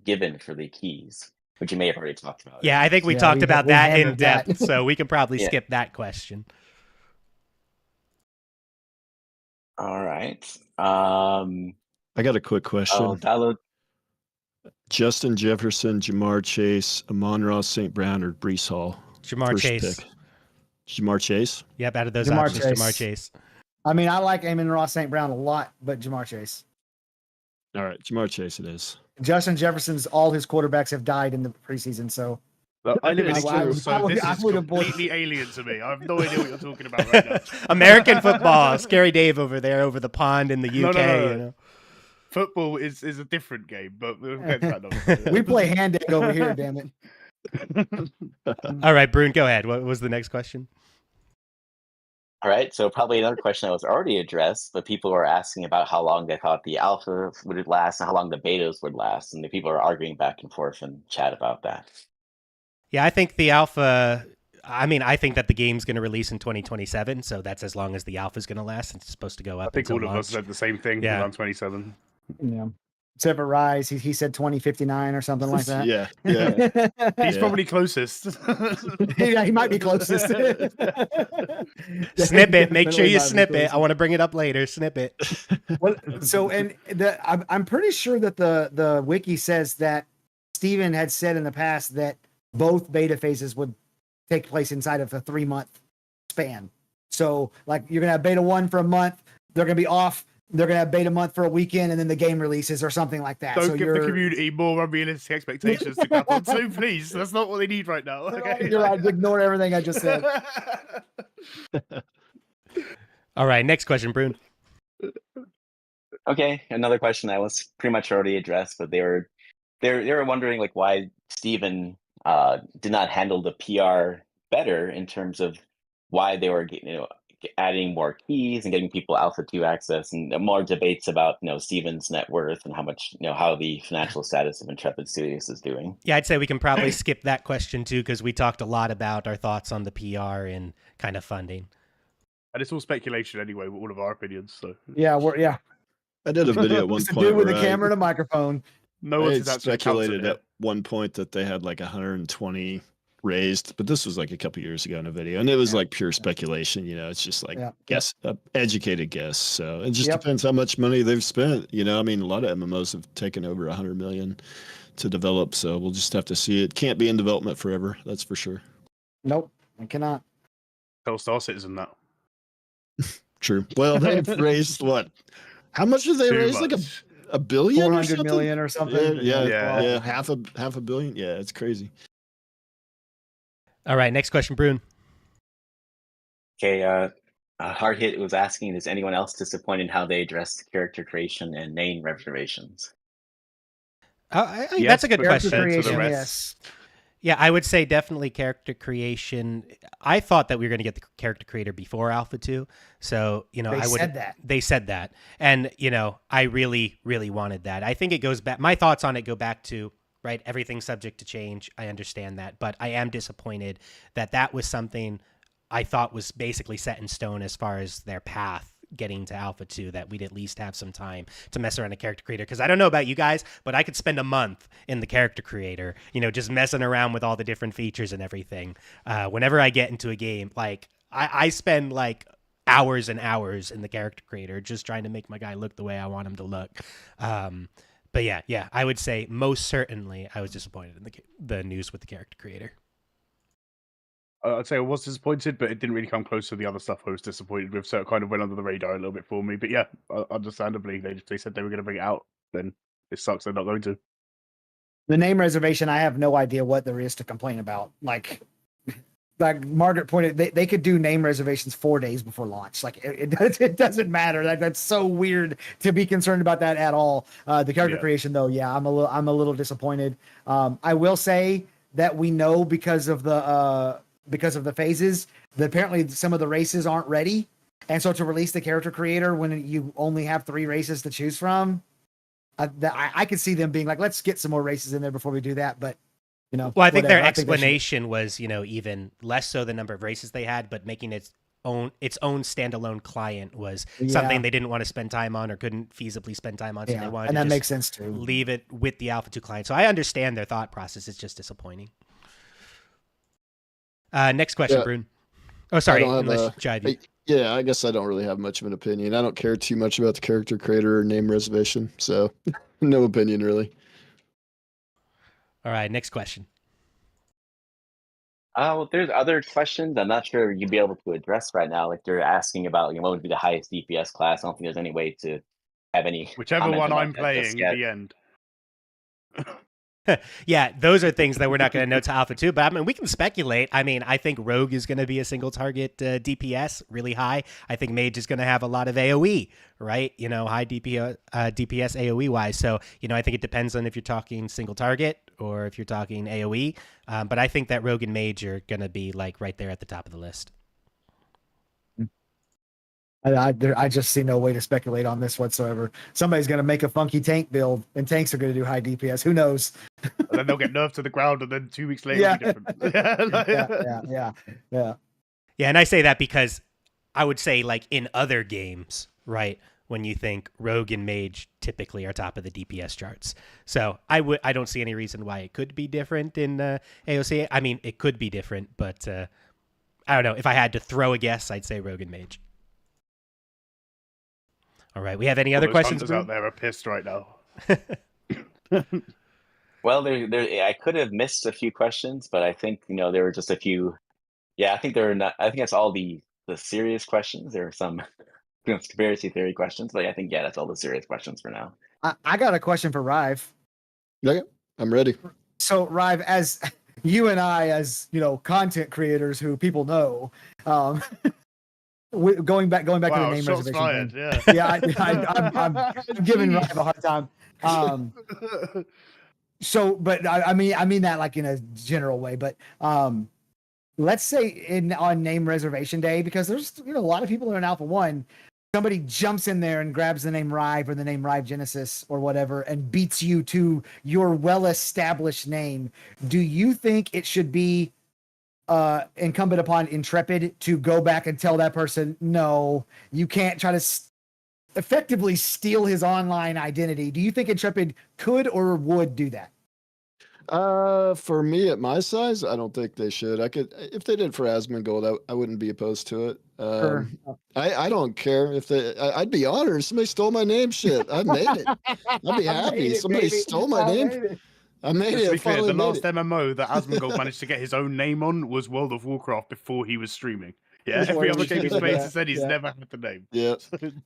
given for the keys, which you may have already talked about. Yeah, I think we Yeah, talked about we that in hammered that. depth, so we can probably Yeah. skip that question. All right. I got a quick question. Download. Justin Jefferson, Jamar Chase, Amon-Ra St. Brown, or Brees Hall? Jamar First Chase. pick. Jamar Chase? Yep, out of those Jamar options, Chase. Jamar Chase. I mean, I like Amon-Ra St. Brown a lot, but Jamar Chase. All right, Jamar Chase it is. Justin Jefferson's all his quarterbacks have died in the preseason, so Look, I live in I- England, I- so I would- this I is would avoid- completely alien to me. I have no idea what you're talking about right now. American football. Scary Dave over there over the pond in the No, UK. no. You know? Football is a different game, but we'll get to that another we play hand egg over here, damn it. All right, Brune, go ahead. What was the next question? All right, so probably another question that was already addressed, but people were asking about how long they thought the alpha would last and how long the betas would last, and the people are arguing back and forth in chat about that. Yeah, I think the alpha. I mean, I think that the game's going to release in 2027, so that's as long as the alpha's going to last. It's supposed to go up. I think until all of launch. us said the same thing. Yeah. I'm 27. Yeah. Except for Rise, he said 2059 or something like that. Yeah, yeah. He's Yeah. probably closest. Yeah, he might be closest. Snip it. Make sure Definitely you might be snip it. closest. I want to bring it up later. Snip it. Well, so, and I'm pretty sure that the wiki says that Steven had said in the past that both beta phases would take place inside of a 3-month span. So, like, you're gonna have beta 1 for a month, they're gonna be off. They're gonna have beta month for a weekend, and then the game releases or something like that. Don't so give the community more unrealistic expectations to grab onto, please. That's not what they need right now. Okay? You're right. Ignore everything I just said. All right, next question, Brune. Okay, another question that was pretty much already addressed, but they were wondering like why Steven did not handle the PR better in terms of why they were adding more keys and getting people Alpha 2 access, and more debates about Steven's net worth and how much how the financial status of Intrepid Studios is doing. Yeah, I'd say we can probably skip that question too, because we talked a lot about our thoughts on the PR and kind of funding. And it's all speculation anyway, with all of our opinions. So Yeah, I did a video at one It's a point dude with a where camera and a microphone. no I one's had actually speculated counted at one point that they had like 120 raised, but this was like a couple years ago in a video, and it was like pure speculation. It's just like guess, educated guess. So it just depends how much money they've spent. I mean, a lot of MMOs have taken over 100 million to develop, so we'll just have to see. It can't be in development forever, that's for sure. Nope, I cannot. Tell Star Citizen that. True. Well, they've raised what? How much did they Too raise? Like much. a billion, 400 million or something. Yeah, half a billion. Yeah, it's crazy. All right, next question, Brune. Okay, Hard Hit was asking, is anyone else disappointed in how they addressed character creation and name reservations? That's a good Character question. creation, rest. yes. Yeah, I would say definitely character creation. I thought that we were going to get the character creator before Alpha 2. So, They I would said that. They said that. And, I really, really wanted that. I think it goes back. My thoughts on it go back to, right, everything's subject to change. I understand that. But I am disappointed that that was something I thought was basically set in stone as far as their path getting to Alpha 2, that we'd at least have some time to mess around a character creator. Because I don't know about you guys, but I could spend a month in the character creator, just messing around with all the different features and everything. Whenever I get into a game, like I spend like hours and hours in the character creator just trying to make my guy look the way I want him to look. But yeah, I would say most certainly I was disappointed in the news with the character creator. I'd say I was disappointed, but it didn't really come close to the other stuff I was disappointed with, so it kind of went under the radar a little bit for me. But yeah, understandably, they said they were going to bring it out. Then it sucks they're not going to. The name reservation, I have no idea what there is to complain about. Like Margaret pointed, they could do name reservations 4 days before launch. Like it doesn't matter. That's so weird to be concerned about that at all. The character creation, though, yeah, I'm a little disappointed. I will say that we know because of the phases that apparently some of the races aren't ready, and so to release the character creator when you only have 3 races to choose from, I could see them being like, let's get some more races in there before we do that. But well, I think their explanation was even less so the number of races they had, but making its own standalone client was something they didn't want to spend time on or couldn't feasibly spend time on. So they wanted to makes sense too. Leave it with the Alpha 2 client. So I understand their thought process. It's just disappointing. Next question, Brune. Oh, sorry. Yeah, I guess I don't really have much of an opinion. I don't care too much about the character creator or name reservation, so no opinion really. All right, next question. Well, there's other questions I'm not sure you'd be able to address right now. Like they're asking about, what would be the highest DPS class. I don't think there's any way to have any. Whichever one I'm playing at the end. Yeah, those are things that we're not going to know to Alpha 2, but I mean, we can speculate. I mean, I think Rogue is going to be a single target DPS really high. I think Mage is going to have a lot of AoE, right? High DPS AoE wise. So, I think it depends on if you're talking single target or if you're talking AoE. But I think that Rogue and Mage are going to be like right there at the top of the list. I just see no way to speculate on this whatsoever. Somebody's going to make a funky tank build, and tanks are going to do high DPS. Who knows? And then they'll get nerfed to the ground, and then 2 weeks later, it'll be different. Yeah. Yeah, and I say that because I would say, like, in other games, right, when you think Rogue and Mage typically are top of the DPS charts. So I don't see any reason why it could be different in AOC. I mean, it could be different, but I don't know. If I had to throw a guess, I'd say Rogue and Mage. All right. We have any other questions? Hunters out there are pissed right now. Well, I could have missed a few questions, but I think there were just a few. Yeah, I think I think that's all the serious questions. There are some conspiracy theory questions, but I think that's all the serious questions for now. I got a question for Rive. Okay, I'm ready. So Rive, as you and I, as content creators who people know, going back to the name reservation thing. I'm giving Rive a hard time. So, but I mean that like in a general way. But let's say on name reservation day, because there's a lot of people that are in Alpha 1. Somebody jumps in there and grabs the name Rive or the name Rive Genesis or whatever and beats you to your well-established name. Do you think it should be incumbent upon Intrepid to go back and tell that person, no, you can't try to effectively steal his online identity? Do you think Intrepid could or would do that? For me at my size, I don't think they should. I could, if they did for Asmongold, I wouldn't be opposed to it. Sure. I don't care if I'd be honored if somebody stole my name. Shit, I made it. I'd be happy. Somebody stole my name. I made it. To be clear, the last MMO that Asmongold managed to get his own name on was World of Warcraft before he was streaming. Yeah, every other game he's played has said he's never had the name. Yeah,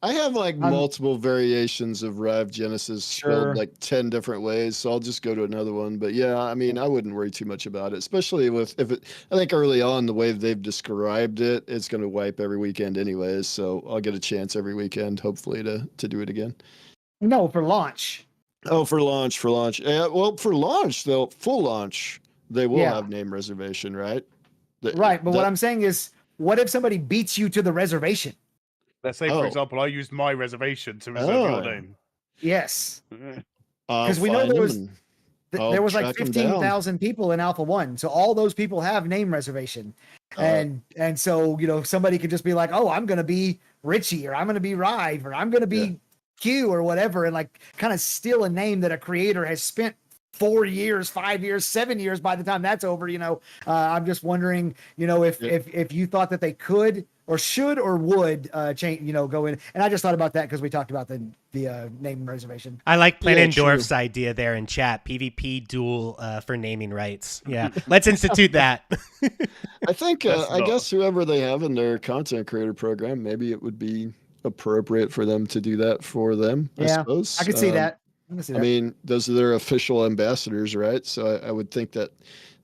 I have like multiple variations of Rive Genesis spelled like 10 different ways, so I'll just go to another one. But yeah, I mean, I wouldn't worry too much about it, especially I think early on the way they've described it, it's going to wipe every weekend anyways. So I'll get a chance every weekend, hopefully, to do it again. No, for launch. Oh, for launch. Yeah, well, for launch though, full launch. they will Yeah. have name reservation, right? Right. But what That- I'm saying is, what if somebody beats you to the reservation? Let's say, Oh. for example, I used my reservation to reserve your Oh. name. Yes. I'll 'Cause we know find there them was- and I'll There was like track 'em down. 15,000 people in Alpha 1. So all those people have name reservation. And so, somebody could just be like, oh, I'm going to be Richie, or I'm going to be Rive, or I'm going to be Q, or whatever, and like kind of steal a name that a creator has spent 4 years, 5 years, 7 years by the time that's over. I'm just wondering, if you thought that they could or should or would change, go in. And I just thought about that because we talked about the name reservation. I like Yeah, Planendorf's true. idea there in chat. PvP duel for naming rights. Yeah, let's institute that. I think That's I not- guess whoever they have in their content creator program, maybe it would be appropriate for them to do that for them. I Yeah, suppose I could see that. I can see I that. mean, those are their official ambassadors, right? So I would think that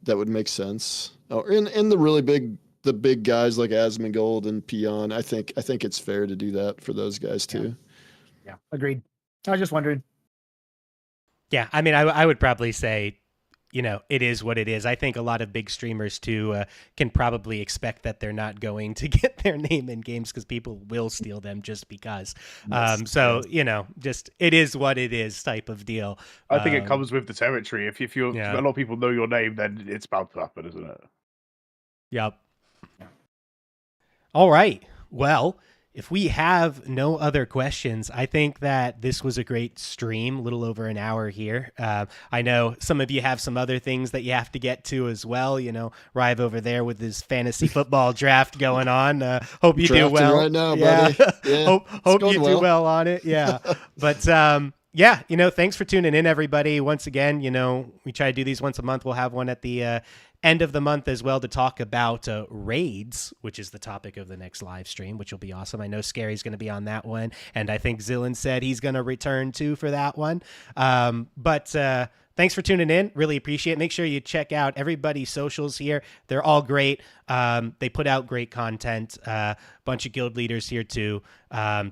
would make sense. Oh, and the big guys like Asmongold and Peon, I think it's fair to do that for those guys too. Yeah, agreed. I was just wondering. Yeah, I mean, I would probably say, it is what it is. I think a lot of big streamers too can probably expect that they're not going to get their name in games because people will steal them just because. So just it is what it is type of deal. I think it comes with the territory. If a lot of people know your name, then it's bound to happen, isn't it? Yep. All right. Well, if we have no other questions, I think that this was a great stream, a little over an hour here. I know some of you have some other things that you have to get to as well. Rive over there with his fantasy football draft going on. Hope you do Drafting well. right now, Yeah. buddy. Yeah, hope it's going you do well on it. Yeah. But thanks for tuning in, everybody. Once again, we try to do these once a month. We'll have one at the end of the month as well to talk about raids, which is the topic of the next live stream, which will be awesome. I know Scary's going to be on that one, and I think Zillan said he's going to return too for that one. But thanks for tuning in. Really appreciate it. Make sure you check out everybody's socials here. They're all great. They put out great content. Bunch of guild leaders here too.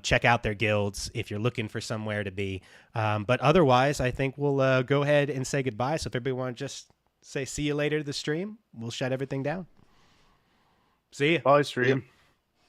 Check out their guilds if you're looking for somewhere to be. But otherwise, I think we'll go ahead and say goodbye. So if everybody want to just say see you later to the stream, we'll shut everything down. See you. Bye, stream. Yep.